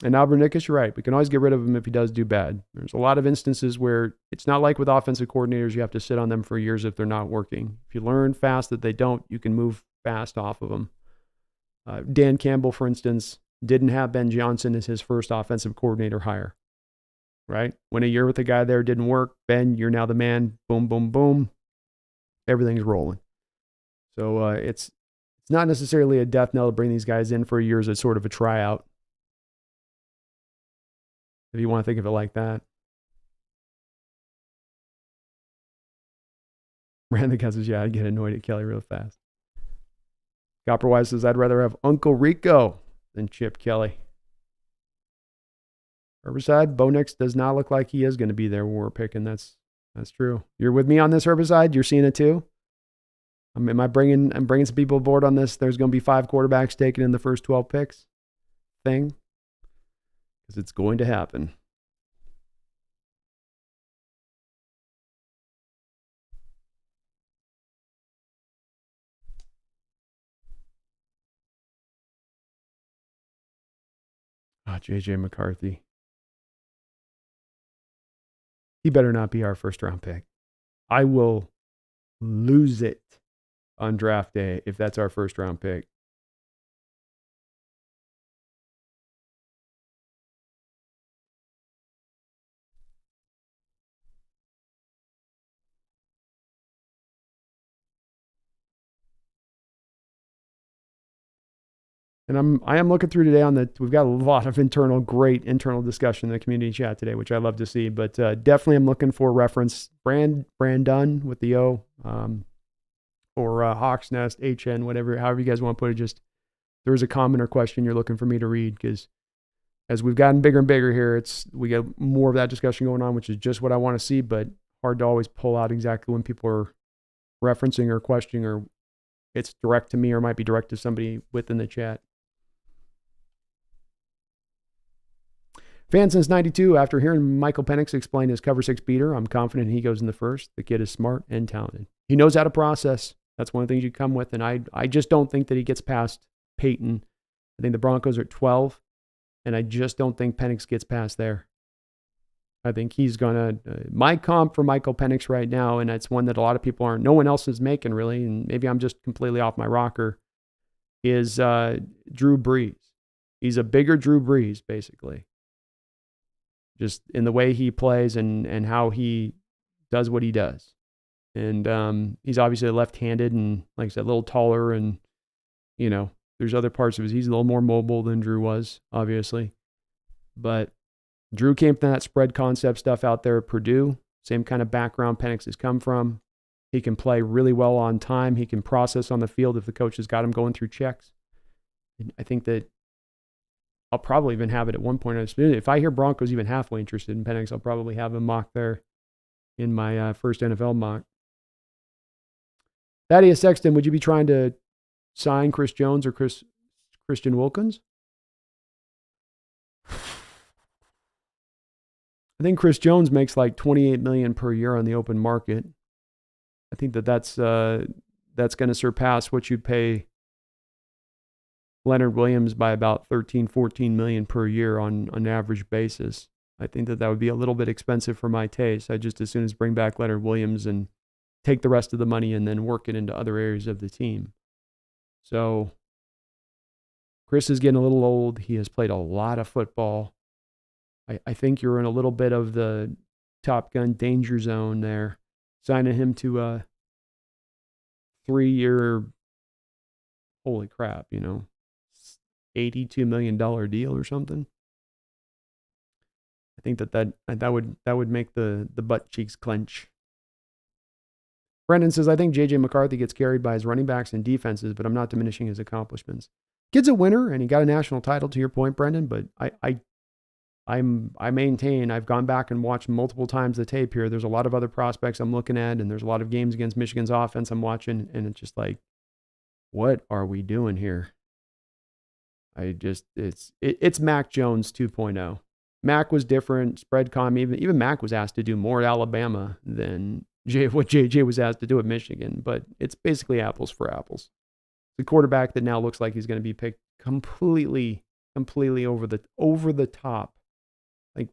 And Albert Nickus, you're right. We can always get rid of him if he does do bad. There's a lot of instances where it's not like with offensive coordinators, you have to sit on them for years if they're not working. If you learn fast that they don't, you can move fast off of them. Dan Campbell, for instance, didn't have Ben Johnson as his first offensive coordinator hire. Right? When a year with the guy there didn't work, Ben, you're now the man. Boom, boom, boom. Everything's rolling. So it's not necessarily a death knell to bring these guys in for a year as a sort of a tryout. If you want to think of it like that. Random guy says, yeah, I'd get annoyed at Kelly real fast. Copperwise says, I'd rather have Uncle Rico than Chip Kelly. Herbicide, Bo Nix does not look like he is going to be there when we're picking. That's true. You're with me on this, Herbicide? You're seeing it too? I'm bringing some people aboard on this. There's going to be 5 quarterbacks taken in the first 12 picks thing. Because it's going to happen. J.J. McCarthy. He better not be our first round pick. I will lose it on draft day if that's our first round pick. And I am looking through today we've got a lot of great internal discussion in the community chat today, which I love to see. But definitely I'm looking for reference. Brandon with the O, or Hawks Nest, HN, however you guys want to put it. Just there's a comment or question you're looking for me to read, because as we've gotten bigger and bigger here, we get more of that discussion going on, which is just what I want to see, but hard to always pull out exactly when people are referencing or questioning, or it's direct to me or might be direct to somebody within the chat. Fan since 92, after hearing Michael Penix explain his cover 6 beater, I'm confident he goes in the first. The kid is smart and talented. He knows how to process. That's one of the things you come with, and I just don't think that he gets past Peyton. I think the Broncos are at 12, and I just don't think Penix gets past there. I think he's going to... my comp for Michael Penix right now, and it's one that a lot of people aren't... no one else is making, really, and maybe I'm just completely off my rocker, is Drew Brees. He's a bigger Drew Brees, basically. Just in the way he plays and how he does what he does. And he's obviously left-handed and, like I said, a little taller. And, there's other parts of it. He's a little more mobile than Drew was, obviously. But Drew came from that spread concept stuff out there at Purdue. Same kind of background Penix has come from. He can play really well on time. He can process on the field if the coach has got him going through checks. And I think that I'll probably even have it at one point. If I hear Broncos even halfway interested in Penix, I'll probably have him mock there in my first NFL mock. Thaddeus Sexton, would you be trying to sign Chris Jones or Christian Wilkins? I think Chris Jones makes like $28 million per year on the open market. I think that's going to surpass what you'd pay Leonard Williams by about $13-14 million per year on an average basis. I think that would be a little bit expensive for my taste. I just as soon as bring back Leonard Williams and take the rest of the money and then work it into other areas of the team. So Chris is getting a little old. He has played a lot of football. I think you're in a little bit of the Top Gun danger zone there, signing him to a 3-year, holy crap, $82 million deal or something. I think that would make the butt cheeks clench. Brendan says, I think J.J. McCarthy gets carried by his running backs and defenses, but I'm not diminishing his accomplishments. Kid's a winner, and he got a national title, to your point, Brendan, but I maintain I've gone back and watched multiple times the tape here. There's a lot of other prospects I'm looking at, and there's a lot of games against Michigan's offense I'm watching, and it's just like, what are we doing here? It's Mac Jones 2.0. Mac was different, spread com. Even Mac was asked to do more at Alabama than what JJ was asked to do at Michigan, but it's basically apples for apples. The quarterback that now looks like he's going to be picked completely over the top, like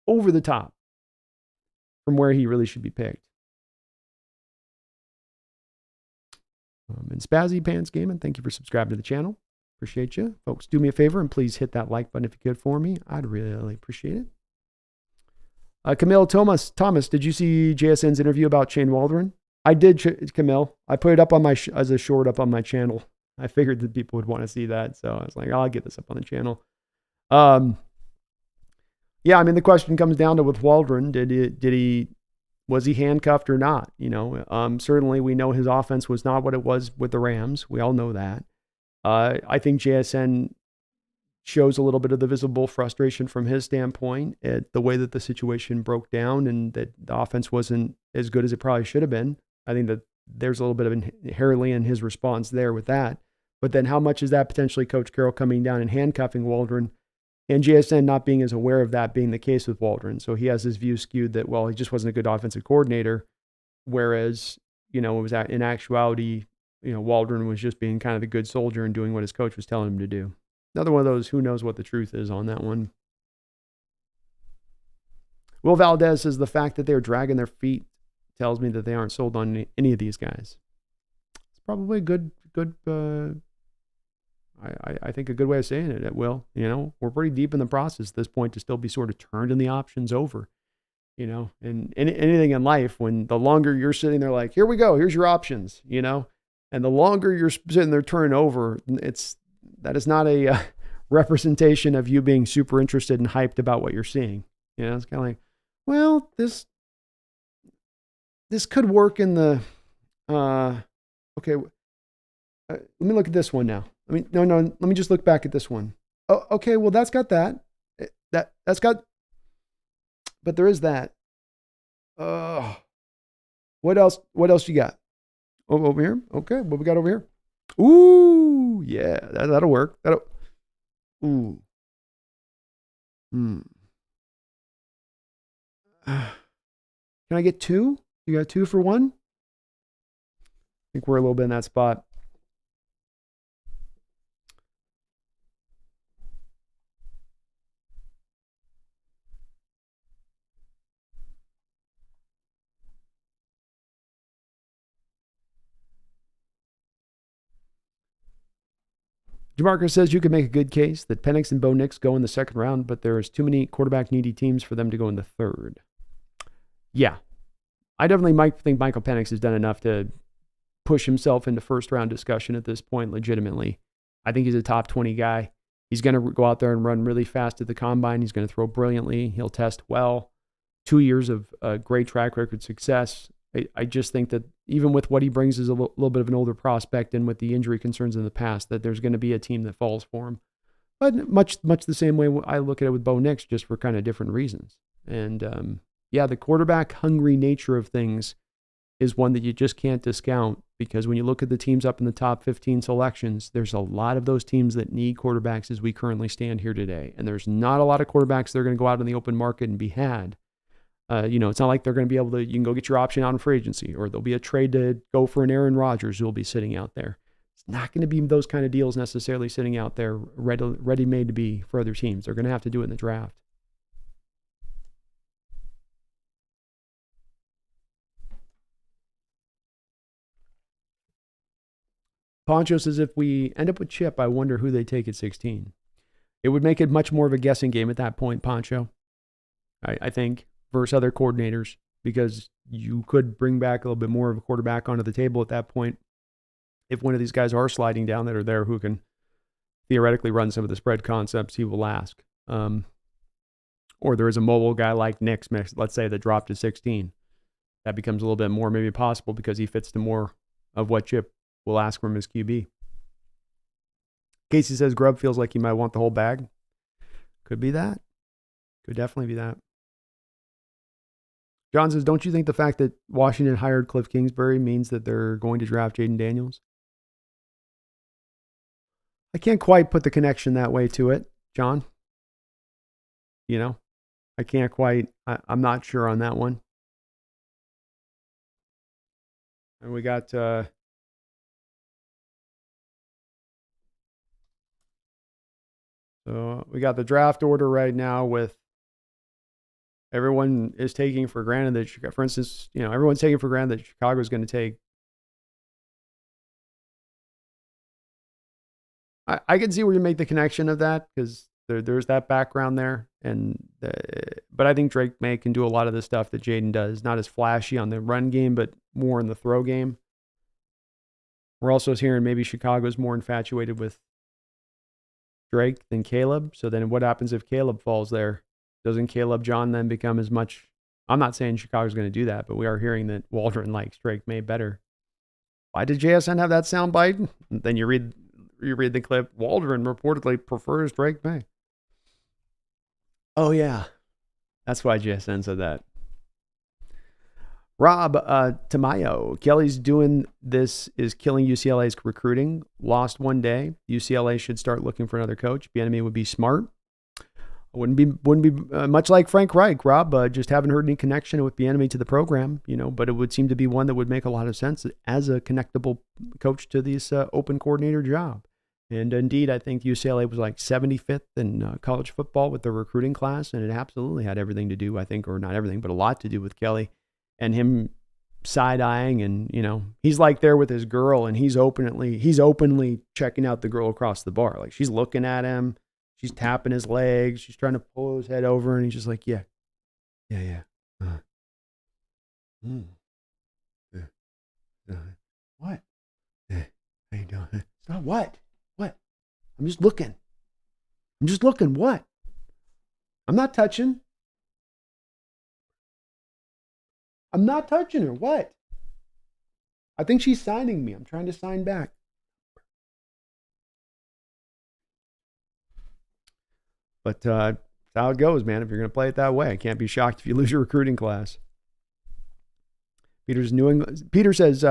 over the top from where he really should be picked. And Spazzy Pants Gaming, thank you for subscribing to the channel. Appreciate you. Folks, do me a favor and please hit that like button if you could for me. I'd really appreciate it. Camille Thomas, did you see JSN's interview about Shane Waldron? I did, Camille. I put it up on as a short up on my channel. I figured that people would want to see that, so I was like, I'll get this up on the channel. Yeah, I mean, the question comes down to with Waldron, was he handcuffed or not? Certainly we know his offense was not what it was with the Rams. We all know that. I think JSN shows a little bit of the visible frustration from his standpoint at the way that the situation broke down and that the offense wasn't as good as it probably should have been. I think that there's a little bit of inherently in his response there with that. But then how much is that potentially Coach Carroll coming down and handcuffing Waldron and JSN not being as aware of that being the case with Waldron? So he has his view skewed that, well, he just wasn't a good offensive coordinator. Whereas, it was in actuality, Waldron was just being kind of the good soldier and doing what his coach was telling him to do. Another one of those, who knows what the truth is on that one. Will Valdez says the fact that they're dragging their feet tells me that they aren't sold on any of these guys. It's probably a good I think a good way of saying it, Will. We're pretty deep in the process at this point to still be sort of turning the options over. And anything in life, when the longer you're sitting there like, here we go, here's your options, and the longer you're sitting there turning over, that is not a representation of you being super interested and hyped about what you're seeing. It's kind of like, well, this could work in the, okay, let me look at this one now. No, let me just look back at this one. Oh, okay, well, that's got that. That's got, but there is that. What else you got? Oh, over here? Okay, what we got over here? Ooh, yeah, that'll work. Ooh. Can I get two? You got two for one? I think we're a little bit in that spot. DeMarcus says you could make a good case that Penix and Bo Nix go in the second round, but there's too many quarterback-needy teams for them to go in the third. Yeah. I definitely think Michael Penix has done enough to push himself into first-round discussion at this point legitimately. I think he's a top 20 guy. He's going to go out there and run really fast at the combine. He's going to throw brilliantly. He'll test well. 2 years of great track record success. I just think that even with what he brings as a little bit of an older prospect and with the injury concerns in the past, that there's going to be a team that falls for him. But much the same way I look at it with Bo Nix, just for kind of different reasons. And the quarterback hungry nature of things is one that you just can't discount, because when you look at the teams up in the top 15 selections, there's a lot of those teams that need quarterbacks as we currently stand here today. And there's not a lot of quarterbacks that are going to go out in the open market and be had. It's not like they're going to be able to, you can go get your option out in free agency, or there'll be a trade to go for an Aaron Rodgers who will be sitting out there. It's not going to be those kind of deals necessarily sitting out there ready-made to be for other teams. They're going to have to do it in the draft. Poncho says, if we end up with Chip, I wonder who they take at 16. It would make it much more of a guessing game at that point, Poncho, I think, versus other coordinators, because you could bring back a little bit more of a quarterback onto the table at that point if one of these guys are sliding down that are there who can theoretically run some of the spread concepts he will ask. Or there is a mobile guy like Nix, let's say, that dropped to 16. That becomes a little bit more maybe possible because he fits to more of what Chip will ask from his QB. Casey says Grubb feels like he might want the whole bag. Could be that. Could definitely be that. John says, don't you think the fact that Washington hired Cliff Kingsbury means that they're going to draft Jaden Daniels? I can't quite put the connection that way to it, John. I can't quite, I'm not sure on that one. And we got, so we got the draft order right now with everyone is taking for granted that, for instance, everyone's taking for granted that Chicago's going to take. I can see where you make the connection of that, because there's that background there. But I think Drake May can do a lot of the stuff that Jaden does. Not as flashy on the run game, but more in the throw game. We're also hearing maybe Chicago's more infatuated with Drake than Caleb. So then what happens if Caleb falls there? Doesn't Caleb John then become as much? I'm not saying Chicago's going to do that, but we are hearing that Waldron likes Drake May better. Why did JSN have that soundbite? Then you read the clip. Waldron reportedly prefers Drake May. Oh, yeah. That's why JSN said that. Rob Tamayo. Kelly's doing this is killing UCLA's recruiting. Lost one day. UCLA should start looking for another coach. Bieniemy would be smart. Wouldn't be much like Frank Reich, Rob. Just haven't heard any connection with Bieniemy to the program, but it would seem to be one that would make a lot of sense as a connectable coach to this open coordinator job. And indeed, I think UCLA was like 75th in college football with their recruiting class, and it absolutely had everything to do, I think, or not everything, but a lot to do with Kelly and him side-eyeing. And, he's like there with his girl, and he's openly checking out the girl across the bar. Like, she's looking at him. She's tapping his legs. She's trying to pull his head over, and he's just like, yeah. What? How you doing? It's not what? What? I'm just looking. What? I'm not touching. I'm not touching her. What? I think she's signing me. I'm trying to sign back. But that's how it goes, man. If you're going to play it that way, I can't be shocked if you lose your recruiting class. Peter says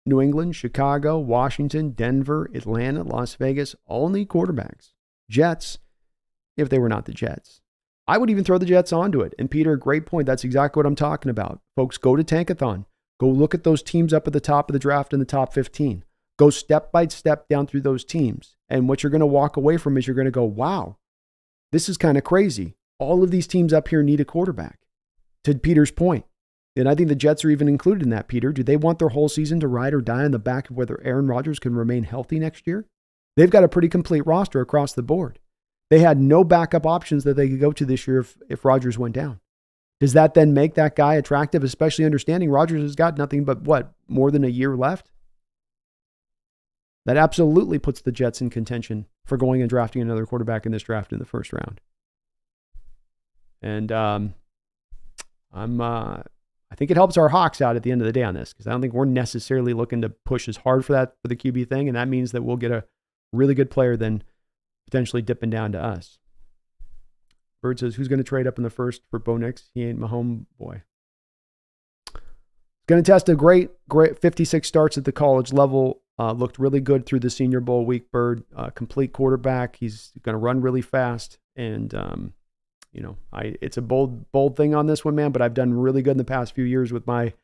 New England, Chicago, Washington, Denver, Atlanta, Las Vegas all need quarterbacks. Jets, if they were not the Jets. I would even throw the Jets onto it. And Peter, great point. That's exactly what I'm talking about. Folks, go to Tankathon. Go look at those teams up at the top of the draft in the top 15. Go step by step down through those teams. And what you're going to walk away from is you're going to go, wow, this is kind of crazy. All of these teams up here need a quarterback. To Peter's point. And I think the Jets are even included in that, Peter. Do they want their whole season to ride or die on the back of whether Aaron Rodgers can remain healthy next year? They've got a pretty complete roster across the board. They had no backup options that they could go to this year if Rodgers went down. Does that then make that guy attractive, especially understanding Rodgers has got nothing but, more than a year left? That absolutely puts the Jets in contention for going and drafting another quarterback in this draft in the first round. And I think it helps our Hawks out at the end of the day on this, because I don't think we're necessarily looking to push as hard for the QB thing, and that means that we'll get a really good player then potentially dipping down to us. Bird says, who's going to trade up in the first for Bo Nix? He ain't my homeboy. Going to test a great 56 starts at the college level. Looked really good through the Senior Bowl week, Bird. Complete quarterback. He's going to run really fast. And, it's a bold thing on this one, man, but I've done really good in the past few years with my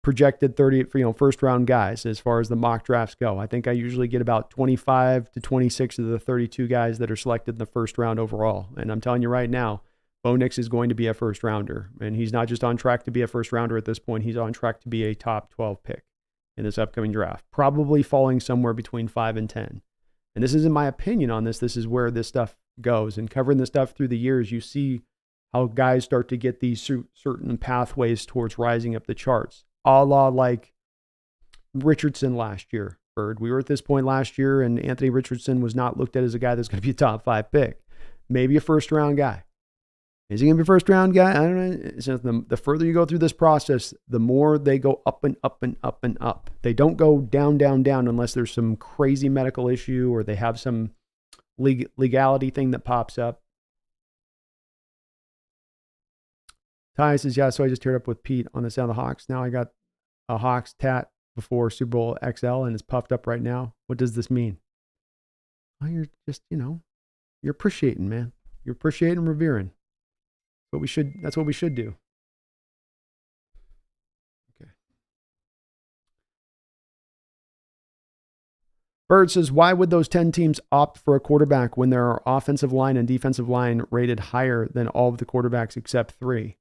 projected 30, first round guys as far as the mock drafts go. I think I usually get about 25 to 26 of the 32 guys that are selected in the first round overall. And I'm telling you right now, Bo Nix is going to be a first rounder. And he's not just on track to be a first rounder at this point. He's on track to be a top 12 pick in this upcoming draft, probably falling somewhere between 5 and 10. And this isn't my opinion on this. This is where this stuff goes. And covering this stuff through the years, you see how guys start to get these certain pathways towards rising up the charts. A la like Richardson last year, Bird. We were at this point last year, and Anthony Richardson was not looked at as a guy that's going to be a top 5 pick. Maybe a first round guy. Is he going to be a first round guy? I don't know. So the further you go through this process, the more they go up and up and up and up. They don't go down, down, down unless there's some crazy medical issue or they have some legality thing that pops up. Ty says, yeah, so I just teared up with Pete on the sound of the Hawks. Now I got a Hawks tat before Super Bowl XL and it's puffed up right now. What does this mean? Well, you're just, you're appreciating, man. You're appreciating and revering. That's what we should do. Okay. Bird says, why would those 10 teams opt for a quarterback when there are offensive line and defensive line rated higher than all of the quarterbacks except 3?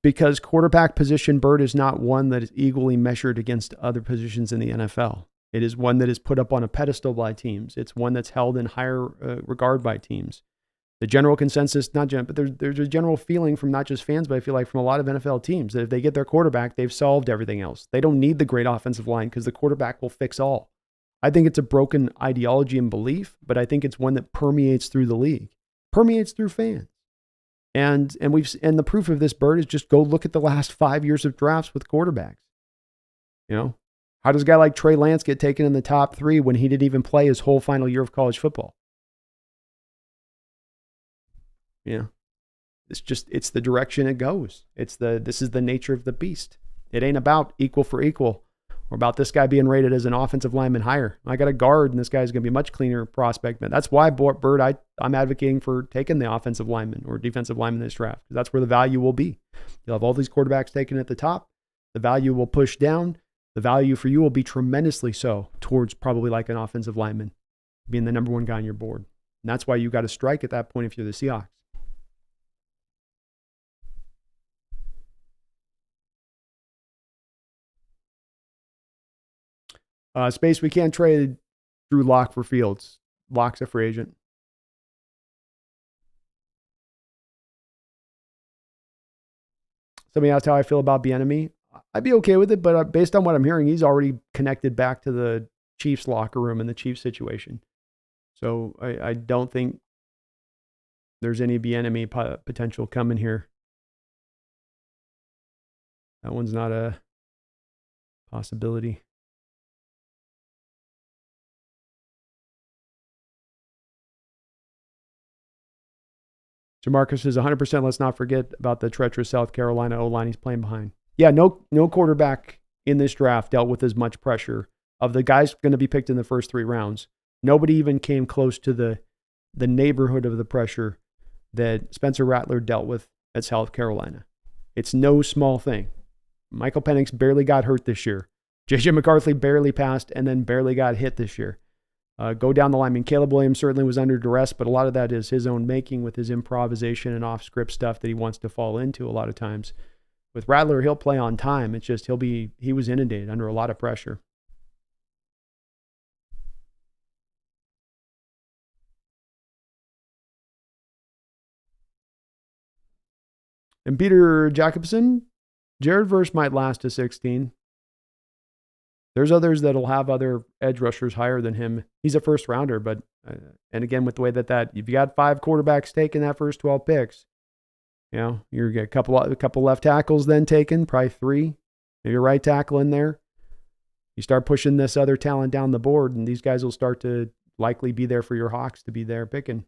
Because quarterback position, Bird, is not one that is equally measured against other positions in the NFL. It is one that is put up on a pedestal by teams. It's one that's held in higher regard by teams. The general consensus, but there's a general feeling from not just fans, but I feel like from a lot of NFL teams that if they get their quarterback, they've solved everything else. They don't need the great offensive line because the quarterback will fix all. I think it's a broken ideology and belief, but I think it's one that permeates through the league, permeates through fans. And the proof of this, Bird, is just go look at the last 5 years of drafts with quarterbacks. How does a guy like Trey Lance get taken in the top 3 when he didn't even play his whole final year of college football? It's the direction it goes. This is the nature of the beast. It ain't about equal for equal or about this guy being rated as an offensive lineman higher. I got a guard and this guy's going to be a much cleaner prospect. But that's why, Bird, I'm advocating for taking the offensive lineman or defensive lineman in this draft, because that's where the value will be. You'll have all these quarterbacks taken at the top. The value will push down. The value for you will be tremendously so towards probably like an offensive lineman being the number 1 guy on your board. And that's why you got to strike at that point if you're the Seahawks. Space, we can't trade Drew Lock for Fields. Lock's a free agent. Somebody asked how I feel about Bieniemy. I'd be okay with it, but based on what I'm hearing, he's already connected back to the Chiefs locker room and the Chiefs situation. So I don't think there's any Bieniemy potential coming here. That one's not a possibility. Jamarcus says 100%. Let's not forget about the treacherous South Carolina O-line he's playing behind. Yeah, no quarterback in this draft dealt with as much pressure. Of the guys going to be picked in the first 3 rounds, nobody even came close to the neighborhood of the pressure that Spencer Rattler dealt with at South Carolina. It's no small thing. Michael Penix barely got hurt this year. J.J. McCarthy barely passed and then barely got hit this year. Go down the line. I mean, Caleb Williams certainly was under duress, but a lot of that is his own making with his improvisation and off-script stuff that he wants to fall into a lot of times. With Rattler, he'll play on time. It's just he was inundated under a lot of pressure. And Peter Jacobson, Jared Verse might last to 16. There's others that'll have other edge rushers higher than him. He's a first rounder, but, and again, with the way that if you got 5 quarterbacks taken that first 12 picks, you're get a couple left tackles then taken, probably 3, maybe a right tackle in there. You start pushing this other talent down the board, and these guys will start to likely be there for your Hawks to be there picking.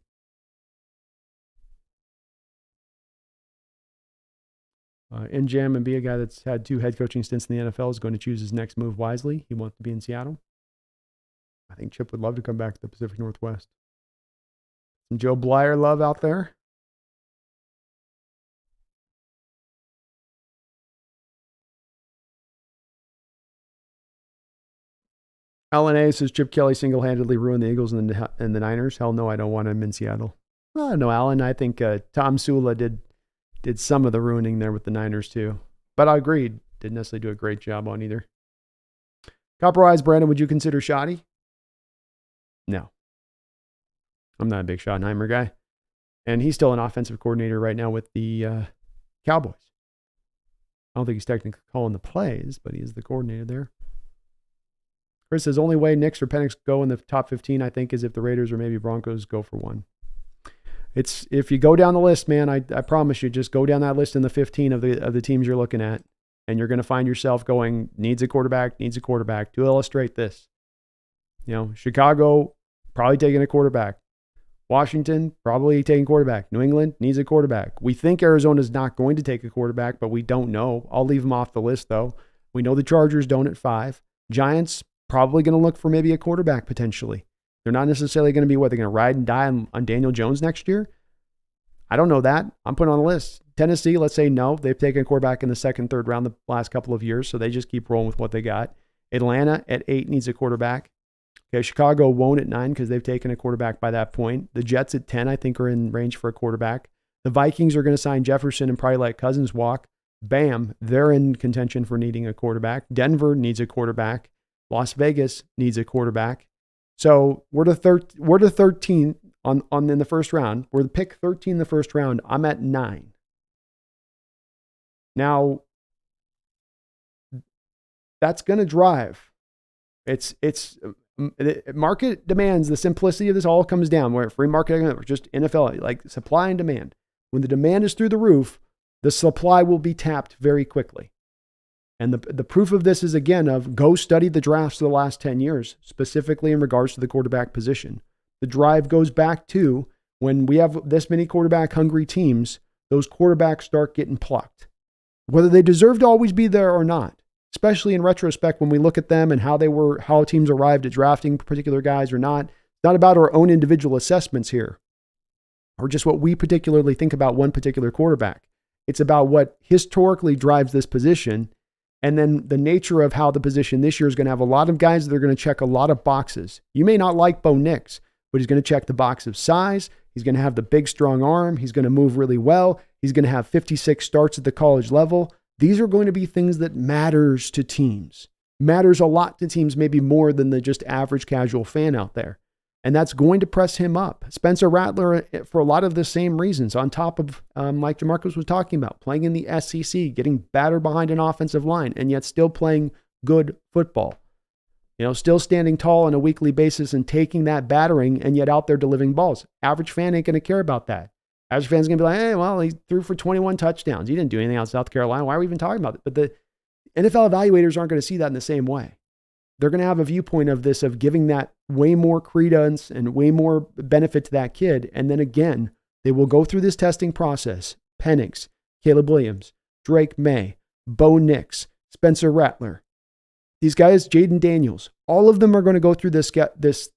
Njam and be a guy that's had 2 head coaching stints in the NFL is going to choose his next move wisely. He wants to be in Seattle. I think Chip would love to come back to the Pacific Northwest. Some Joe Blyer love out there. Alan A says Chip Kelly single-handedly ruined the Eagles and the Niners. Hell no, I don't want him in Seattle. Well, no, Alan. I think Tom Sula did some of the ruining there with the Niners too. But I agreed. Didn't necessarily do a great job on either. Copper Eyes, Brandon, would you consider Shoddy? No. I'm not a big Schottenheimer guy. And he's still an offensive coordinator right now with the Cowboys. I don't think he's technically calling the plays, but he is the coordinator there. Chris says, only way Knicks or Penix go in the top 15, I think, is if the Raiders or maybe Broncos go for one. It's if you go down the list, man, I promise you, just go down that list in the 15 of the teams you're looking at, and you're going to find yourself going, needs a quarterback. To illustrate this, Chicago probably taking a quarterback. Washington probably taking quarterback. New England needs a quarterback. We think Arizona's not going to take a quarterback, but we don't know. I'll leave them off the list, though. We know the Chargers don't at 5. Giants probably going to look for maybe a quarterback potentially. They're not necessarily going to be what they're going to ride and die on Daniel Jones next year. I don't know that. I'm putting on the list. Tennessee, let's say no. They've taken a quarterback in the 2nd, 3rd round the last couple of years, so they just keep rolling with what they got. Atlanta at 8 needs a quarterback. Okay, Chicago won't at 9 because they've taken a quarterback by that point. The Jets at 10, I think, are in range for a quarterback. The Vikings are going to sign Jefferson and probably let Cousins walk. Bam, they're in contention for needing a quarterback. Denver needs a quarterback. Las Vegas needs a quarterback. So we're to 13 in the first round. We're the pick 13 in the first round. I'm at 9. Now, that's going to drive. It's market demands. The simplicity of this all comes down where free market or just NFL, like supply and demand. When the demand is through the roof, the supply will be tapped very quickly. And the proof of this is, again, of go study the drafts of the last 10 years, specifically in regards to the quarterback position. The drive goes back to when we have this many quarterback-hungry teams, those quarterbacks start getting plucked. Whether they deserve to always be there or not, especially in retrospect when we look at them and how teams arrived at drafting particular guys or not. It's not about our own individual assessments here or just what we particularly think about one particular quarterback. It's about what historically drives this position. And then the nature of how the position this year is going to have a lot of guys that are going to check a lot of boxes. You may not like Bo Nix, but he's going to check the box of size. He's going to have the big, strong arm. He's going to move really well. He's going to have 56 starts at the college level. These are going to be things that matters to teams. Matters a lot to teams, maybe more than the just average casual fan out there. And that's going to press him up. Spencer Rattler, for a lot of the same reasons, on top of, like DeMarcus was talking about, playing in the SEC, getting battered behind an offensive line, and yet still playing good football. Still standing tall on a weekly basis and taking that battering and yet out there delivering balls. Average fan ain't going to care about that. Average fan's going to be like, hey, well, he threw for 21 touchdowns. He didn't do anything out of South Carolina. Why are we even talking about it? But the NFL evaluators aren't going to see that in the same way. They're going to have a viewpoint of this, of giving that way more credence and way more benefit to that kid. And then again, they will go through this testing process. Penix, Caleb Williams, Drake May, Bo Nix, Spencer Rattler. These guys, Jaden Daniels, all of them are going to go through this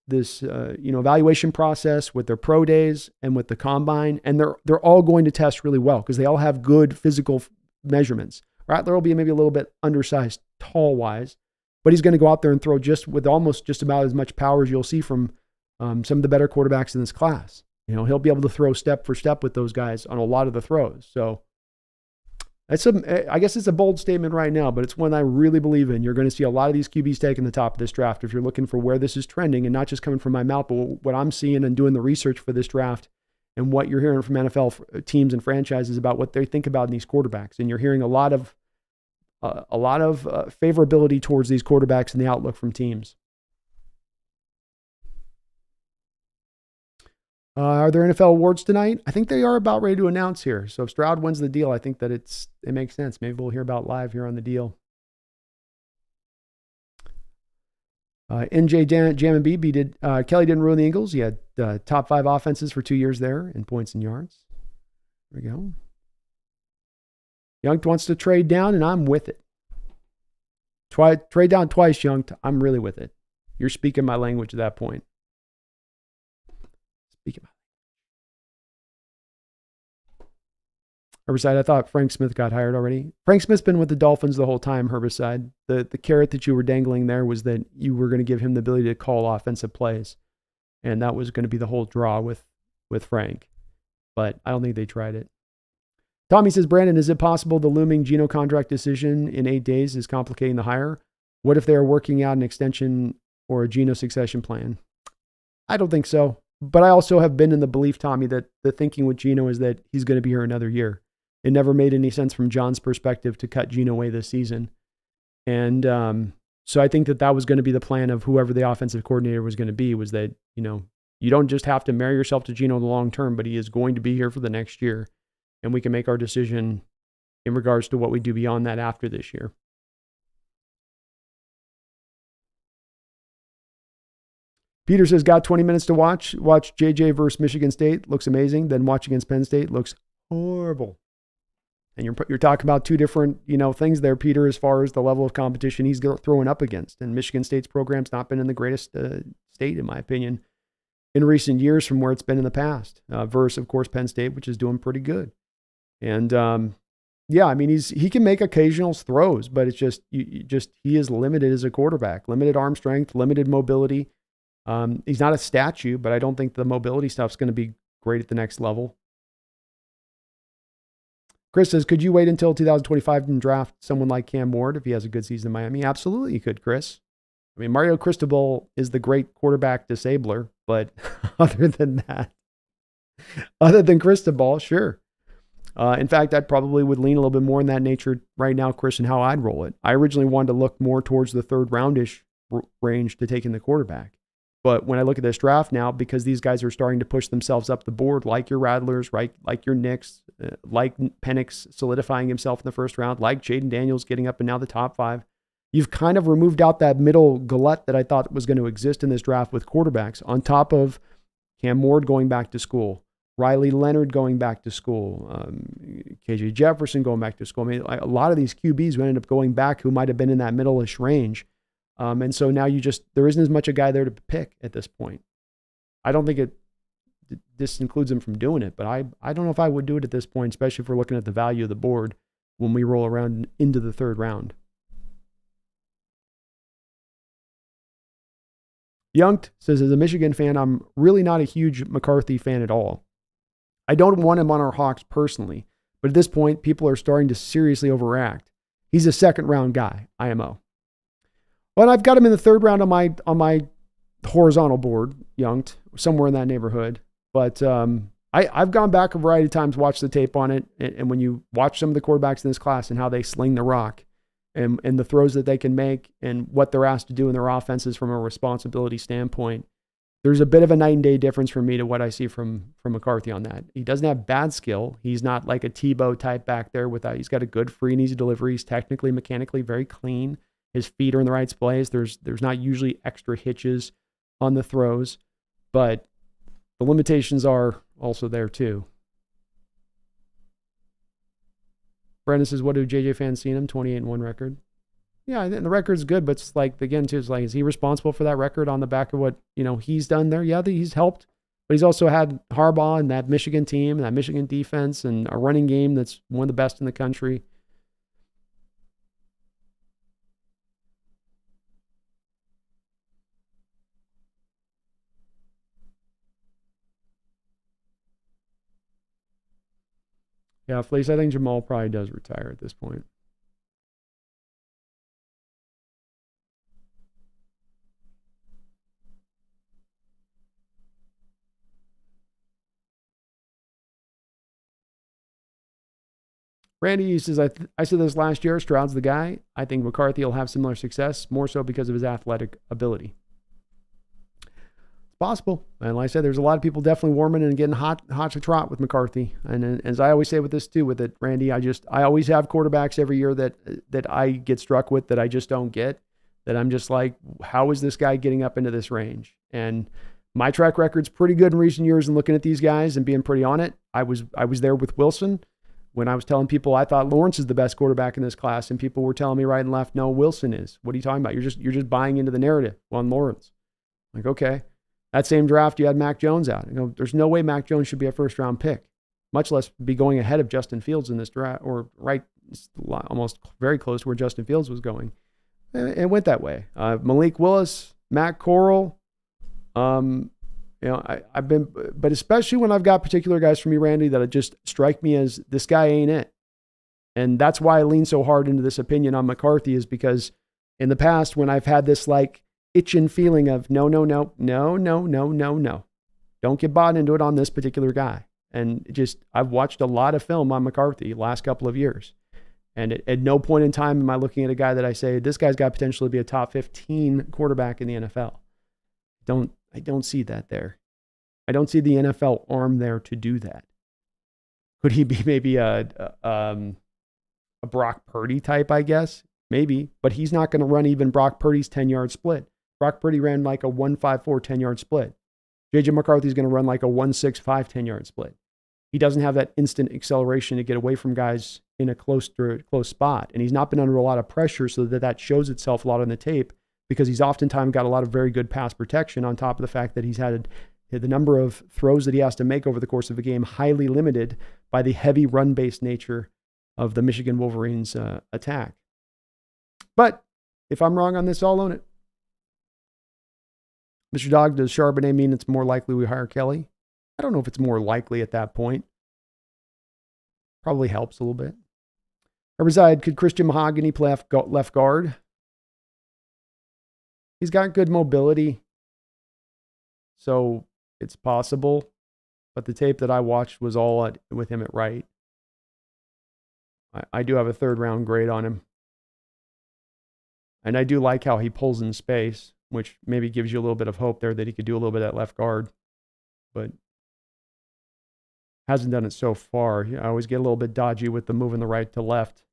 evaluation process with their pro days and with the combine. And they're all going to test really well because they all have good physical measurements. Rattler will be maybe a little bit undersized tall-wise, but he's going to go out there and throw with almost just about as much power as you'll see from some of the better quarterbacks in this class. He'll be able to throw step for step with those guys on a lot of the throws. So I guess it's a bold statement right now, but it's one I really believe in. You're going to see a lot of these QBs taking the top of this draft if you're looking for where this is trending, and not just coming from my mouth, but what I'm seeing and doing the research for this draft and what you're hearing from NFL teams and franchises about what they think about in these quarterbacks. And you're hearing a lot of favorability towards these quarterbacks in the outlook from teams. Are there NFL awards tonight? I think they are about ready to announce here. So if Stroud wins the deal, I think that it makes sense. Maybe we'll hear about live here on the deal. NJ Jam and BB Kelly didn't ruin the Eagles. He had top 5 offenses for 2 years there in points and yards. There we go. Young wants to trade down, and I'm with it. Trade down twice, Young. I'm really with it. You're speaking my language at that point. Herbicide, I thought Frank Smith got hired already. Frank Smith's been with the Dolphins the whole time, Herbicide. The carrot that you were dangling there was that you were going to give him the ability to call offensive plays. And that was going to be the whole draw with Frank. But I don't think they tried it. Tommy says, Brandon, is it possible the looming Geno contract decision in 8 days is complicating the hire? What if they are working out an extension or a Geno succession plan? I don't think so. But I also have been in the belief, Tommy, that the thinking with Geno is that he's going to be here another year. It never made any sense from John's perspective to cut Geno away this season. And so I think that was going to be the plan of whoever the offensive coordinator was going to be, was that, you don't just have to marry yourself to Geno in the long term, but he is going to be here for the next year. And we can make our decision in regards to what we do beyond that after this year. Peter says, got 20 minutes to watch. Watch JJ versus Michigan State. Looks amazing. Then watch against Penn State. Looks horrible. And you're talking about two different, things there, Peter, as far as the level of competition he's throwing up against. And Michigan State's program's not been in the greatest state, in my opinion, in recent years from where it's been in the past. Versus, of course, Penn State, which is doing pretty good. And he can make occasional throws, but it's just he is limited as a quarterback, limited arm strength, limited mobility. He's not a statue, but I don't think the mobility stuff's going to be great at the next level. Chris says, could you wait until 2025 and draft someone like Cam Ward if he has a good season in Miami? Absolutely, you could, Chris. I mean, Mario Cristobal is the great quarterback disabler, but other than Cristobal, sure. In fact, I probably would lean a little bit more in that nature right now, Chris, and how I'd roll it. I originally wanted to look more towards the third roundish range to take in the quarterback. But when I look at this draft now, because these guys are starting to push themselves up the board, like your Rattlers, right? Like your Knicks, like Penix solidifying himself in the first round, like Jaden Daniels getting up in now the top 5, you've kind of removed out that middle glut that I thought was going to exist in this draft with quarterbacks, on top of Cam Ward going back to school, Riley Leonard going back to school, KJ Jefferson going back to school. I mean, a lot of these QBs who ended up going back who might have been in that middle-ish range. And so now there isn't as much a guy there to pick at this point. I don't think this includes him from doing it, but I don't know if I would do it at this point, especially if we're looking at the value of the board when we roll around into the third round. Youngt says, as a Michigan fan, I'm really not a huge McCarthy fan at all. I don't want him on our Hawks personally, but at this point, people are starting to seriously overact. He's a second round guy, IMO. Well, I've got him in the third round on my horizontal board, Youngt, somewhere in that neighborhood. But I've gone back a variety of times, watched the tape on it, and when you watch some of the quarterbacks in this class and how they sling the rock and the throws that they can make and what they're asked to do in their offenses from a responsibility standpoint, there's a bit of a night and day difference for me to what I see from McCarthy on that. He doesn't have bad skill. He's not like a Tebow type back there he's got a good free and easy delivery. He's technically, mechanically very clean. His feet are in the right place. There's not usually extra hitches on the throws, but the limitations are also there too. Brandon says, what do JJ fans see in him? 28-1 record. Yeah, the record's good, but it's like, again, too, it's like, is he responsible for that record on the back of what, he's done there? Yeah, he's helped, but he's also had Harbaugh and that Michigan team and that Michigan defense and a running game that's one of the best in the country. Yeah, Fleece, I think Jamal probably does retire at this point. Randy says, I said this last year, Stroud's the guy. I think McCarthy will have similar success, more so because of his athletic ability. It's possible. And like I said, there's a lot of people definitely warming and getting hot to trot with McCarthy. And as I always say with this too, with it, Randy, I always have quarterbacks every year that I get struck with that I just don't get, that I'm just like, how is this guy getting up into this range? And my track record's pretty good in recent years and looking at these guys and being pretty on it. I was there with Wilson when I was telling people I thought Lawrence is the best quarterback in this class, and people were telling me right and left, no, Wilson is. What are you talking about? You're just buying into the narrative on Lawrence. Like, okay. That same draft, you had Mac Jones out. There's no way Mac Jones should be a first-round pick, much less be going ahead of Justin Fields in this draft, or right, almost very close to where Justin Fields was going. It went that way. Malik Willis, Matt Corral. I've been, but especially when I've got particular guys from me, Randy, that just strike me as this guy ain't it. And that's why I lean so hard into this opinion on McCarthy, is because in the past, when I've had this like itching feeling of no. Don't get bought into it on this particular guy. And I've watched a lot of film on McCarthy the last couple of years. And at no point in time am I looking at a guy that I say, this guy's got potential to be a top 15 quarterback in the NFL. I don't see that there. I don't see the NFL arm there to do that. Could he be maybe a Brock Purdy type, I guess? Maybe, but he's not going to run even Brock Purdy's 10-yard split. Brock Purdy ran like a 1.54 10-yard split. J.J. McCarthy's going to run like a 1.65 10-yard split. He doesn't have that instant acceleration to get away from guys in a close spot. And he's not been under a lot of pressure, so that shows itself a lot on the tape, because he's oftentimes got a lot of very good pass protection, on top of the fact that he's had the number of throws that he has to make over the course of a game highly limited by the heavy run-based nature of the Michigan Wolverines attack. But if I'm wrong on this, I'll own it. Mr. Dog, does Charbonnet mean it's more likely we hire Kelly? I don't know if it's more likely at that point. Probably helps a little bit. Herbicide, could Christian Mahogany play left guard? He's got good mobility, so it's possible. But the tape that I watched was all with him at right. I do have a 3rd-round grade on him. And I do like how he pulls in space, which maybe gives you a little bit of hope there that he could do a little bit at left guard. But hasn't done it so far. I always get a little bit dodgy with the moving the right to left,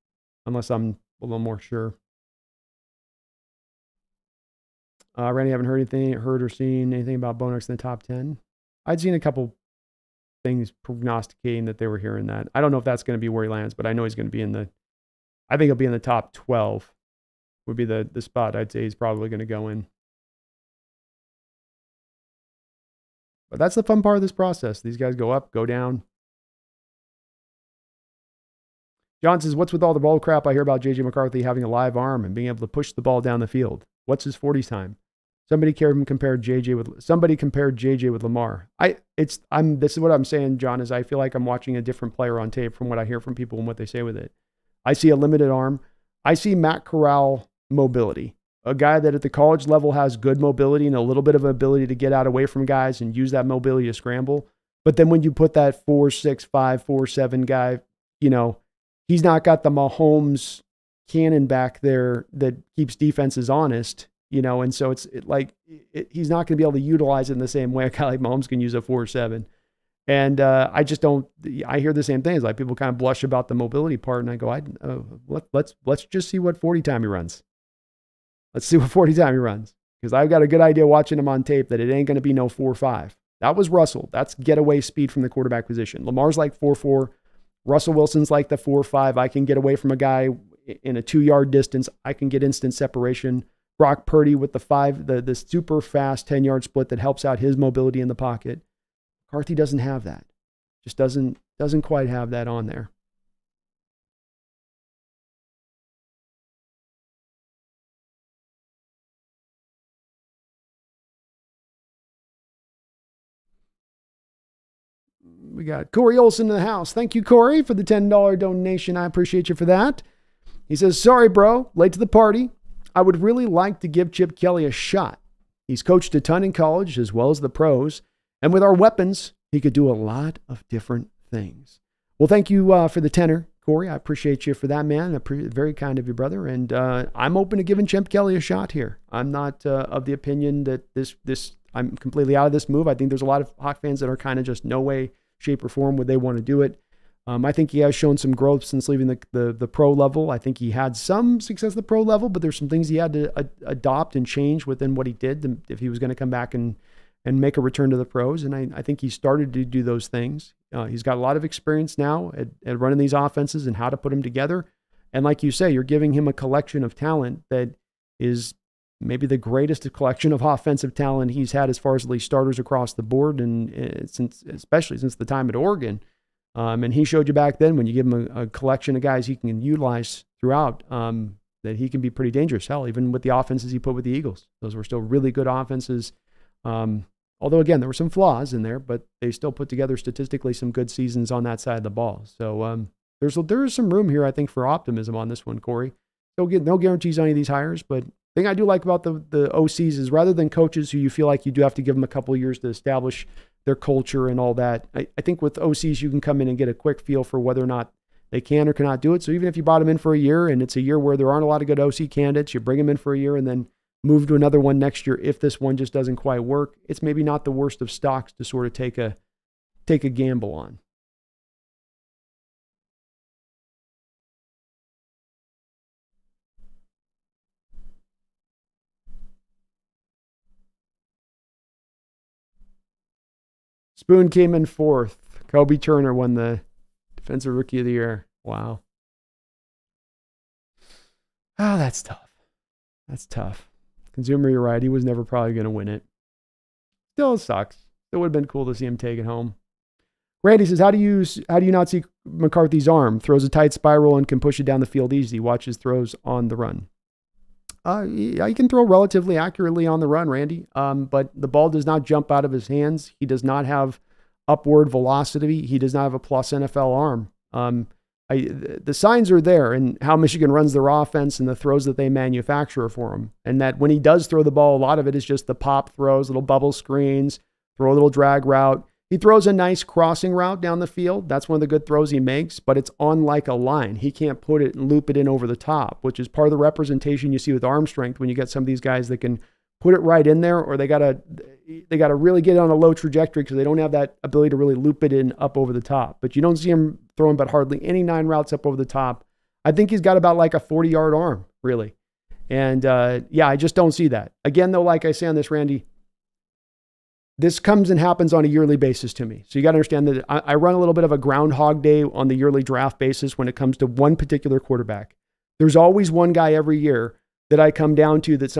unless I'm a little more sure. Randy, haven't heard or seen anything about Bo Nix in the top 10. I'd seen a couple things prognosticating that they were hearing that. I don't know if that's going to be where he lands, but I know he's going to be I think he'll be in the top 12 would be the spot I'd say he's probably going to go in. But that's the fun part of this process. These guys go up, go down. John says, what's with all the ball crap I hear about J.J. McCarthy having a live arm and being able to push the ball down the field? What's his 40 time? Somebody compared JJ with Lamar. This is what I'm saying, John, is I feel like I'm watching a different player on tape from what I hear from people and what they say with it. I see a limited arm. I see Matt Corral mobility, a guy that at the college level has good mobility and a little bit of ability to get out away from guys and use that mobility to scramble. But then when you put that 4.65, 4.7 guy, he's not got the Mahomes cannon back there that keeps defenses honest. And so he's not going to be able to utilize it in the same way a guy like Mahomes can use a 4.7. And I hear the same things. Like, people kind of blush about the mobility part, and I go, let's just see what 40 time he runs. Let's see what 40 time he runs. Because I've got a good idea watching him on tape that it ain't going to be no 4.5. That was Russell. That's getaway speed from the quarterback position. Lamar's like 4.4. Russell Wilson's like the 4.5. I can get away from a guy in a 2-yard distance. I can get instant separation. Brock Purdy with the super fast 10-yard split that helps out his mobility in the pocket. McCarthy doesn't have that. Just doesn't quite have that on there. We got Corey Olson in the house. Thank you, Corey, for the $10 donation. I appreciate you for that. He says, sorry, bro, late to the party. I would really like to give Chip Kelly a shot. He's coached a ton in college as well as the pros. And with our weapons, he could do a lot of different things. Well, thank you for the tenor, Corey. I appreciate you for that, man. Very kind of you, brother. And I'm open to giving Chip Kelly a shot here. I'm not of the opinion that I'm completely out of this move. I think there's a lot of Hawk fans that are kind of just no way, shape, or form would they want to do it. I think he has shown some growth since leaving the pro level. I think he had some success at the pro level, but there's some things he had to adopt and change within what he did if he was going to come back and make a return to the pros. And I think he started to do those things. He's got a lot of experience now at running these offenses and how to put them together. And like you say, you're giving him a collection of talent that is maybe the greatest collection of offensive talent he's had as far as at least starters across the board, and especially since the time at Oregon. And he showed you back then when you give him a collection of guys he can utilize throughout, that he can be pretty dangerous. Hell, even with the offenses he put with the Eagles, those were still really good offenses. Although again, there were some flaws in there, but they still put together statistically some good seasons on that side of the ball. So there is some room here, I think, for optimism on this one, Corey. Don't get no guarantees on any of these hires, but the thing I do like about the OCs is rather than coaches who you feel like you do have to give them a couple of years to establish their culture and all that, I think with OCs you can come in and get a quick feel for whether or not they can or cannot do it. So even if you brought them in for a year and it's a year where there aren't a lot of good OC candidates, you bring them in for a year and then move to another one next year if this one just doesn't quite work. It's maybe not the worst of stocks to sort of take a gamble on. Spoon came in fourth. Kobe Turner won the Defensive Rookie of the Year. Wow. Oh, that's tough. That's tough. Consumer, you're right. He was never probably going to win it. Still sucks. It would have been cool to see him take it home. Randy says, how do you not see McCarthy's arm? Throws a tight spiral and can push it down the field easy. Watch his throws on the run. He can throw relatively accurately on the run, Randy. But the ball does not jump out of his hands. He does not have upward velocity. He does not have a plus NFL arm. The signs are there and how Michigan runs their offense and the throws that they manufacture for him. And that when he does throw the ball, a lot of it is just the pop throws, little bubble screens, throw a little drag route. He throws a nice crossing route down the field. That's one of the good throws he makes, but it's on like a line. He can't put it and loop it in over the top, which is part of the representation you see with arm strength when you get some of these guys that can put it right in there, or they gotta really get it on a low trajectory because they don't have that ability to really loop it in up over the top. But you don't see him throwing but hardly any 9 routes up over the top. I think he's got about like a 40-yard arm, really. And I just don't see that. Again, though, like I say on this, Randy, this comes and happens on a yearly basis to me. So you got to understand that I run a little bit of a groundhog day on the yearly draft basis when it comes to one particular quarterback. There's always one guy every year that I come down to that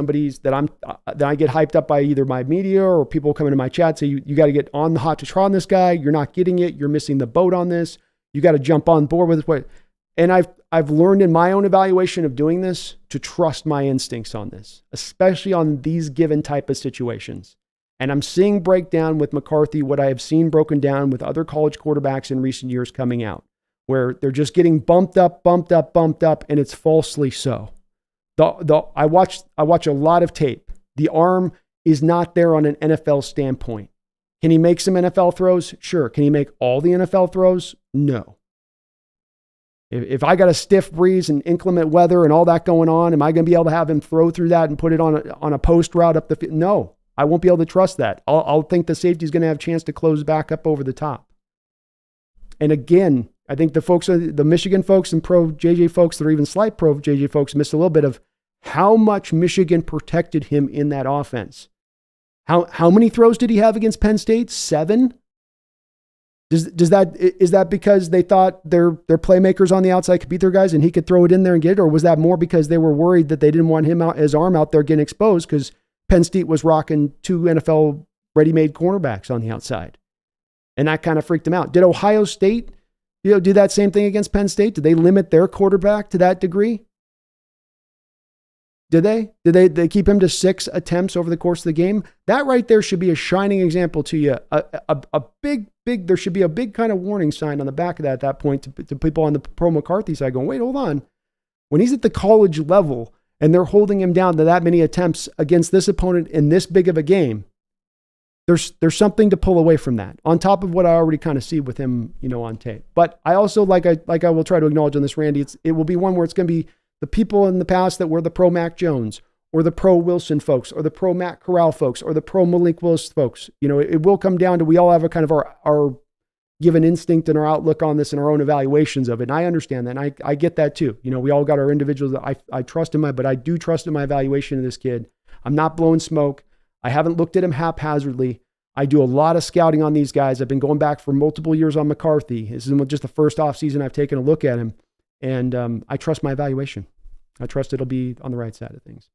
I get hyped up by either my media or people coming to my chat say, you got to get on the hot to trot on this guy. You're not getting it. You're missing the boat on this. You got to jump on board with it. And I've learned in my own evaluation of doing this to trust my instincts on this, especially on these given type of situations. And I'm seeing breakdown with McCarthy what I have seen broken down with other college quarterbacks in recent years coming out, where they're just getting bumped up, and it's falsely so. I watch a lot of tape. The arm is not there on an NFL standpoint. Can he make some NFL throws? Sure. Can he make all the NFL throws? No. If I got a stiff breeze and inclement weather and all that going on, am I going to be able to have him throw through that and put it on a post route up the field? No. I won't be able to trust that. I'll think the safety is going to have a chance to close back up over the top. And again, I think the Michigan folks and pro JJ folks that are even slight pro JJ folks missed a little bit of how much Michigan protected him in that offense. How many throws did he have against Penn State? 7? Is that because they thought their playmakers on the outside could beat their guys and he could throw it in there and get it? Or was that more because they were worried that they didn't want his arm out there getting exposed because Penn State was rocking 2 NFL ready-made cornerbacks on the outside? And that kind of freaked them out. Did Ohio State, do that same thing against Penn State? Did they limit their quarterback to that degree? Did they? Did they keep him to 6 attempts over the course of the game? That right there should be a shining example to you. A big, there should be a big kind of warning sign on the back of that at that point to people on the pro McCarthy side going, wait, hold on. When he's at the college level and they're holding him down to that many attempts against this opponent in this big of a game, there's something to pull away from that on top of what I already kind of see with him, on tape. But I also, like I will try to acknowledge on this, Randy, it will be one where it's going to be the people in the past that were the pro Mac Jones or the pro Wilson folks or the pro Matt Corral folks or the pro Malik Willis folks. It will come down to, we all have a kind of our given instinct and our outlook on this and our own evaluations of it. And I understand that. And I get that too. We all got our individuals that I trust in but I do trust in my evaluation of this kid. I'm not blowing smoke. I haven't looked at him haphazardly. I do a lot of scouting on these guys. I've been going back for multiple years on McCarthy. This isn't just the first offseason I've taken a look at him. And I trust my evaluation. I trust it'll be on the right side of things.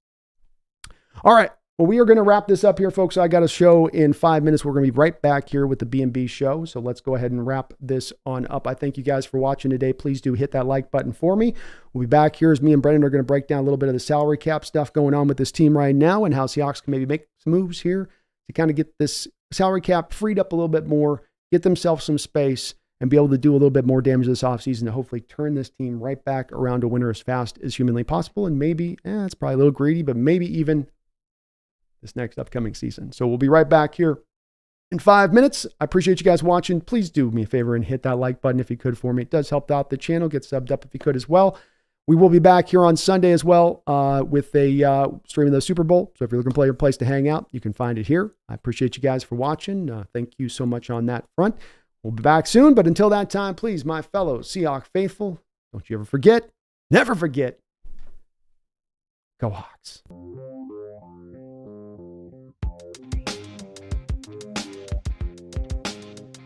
All right. Well, we are going to wrap this up here, folks. I got a show in 5 minutes. We're going to be right back here with the B&B show. So let's go ahead and wrap this on up. I thank you guys for watching today. Please do hit that like button for me. We'll be back here as me and Brendan are going to break down a little bit of the salary cap stuff going on with this team right now and how Seahawks can maybe make some moves here to kind of get this salary cap freed up a little bit more, get themselves some space, and be able to do a little bit more damage this offseason to hopefully turn this team right back around to winner as fast as humanly possible. And maybe, it's probably a little greedy, but maybe even this next upcoming season. So we'll be right back here in 5 minutes. I appreciate you guys watching. Please do me a favor and hit that like button if you could for me. It does help out the channel. Get subbed up if you could as well. We will be back here on Sunday as well with a stream of the Super Bowl. So if you're looking for a place to hang out, you can find it here. I appreciate you guys for watching. Thank you so much on that front. We'll be back soon. But until that time, please, my fellow Seahawks faithful, don't you ever forget, never forget, go Hawks.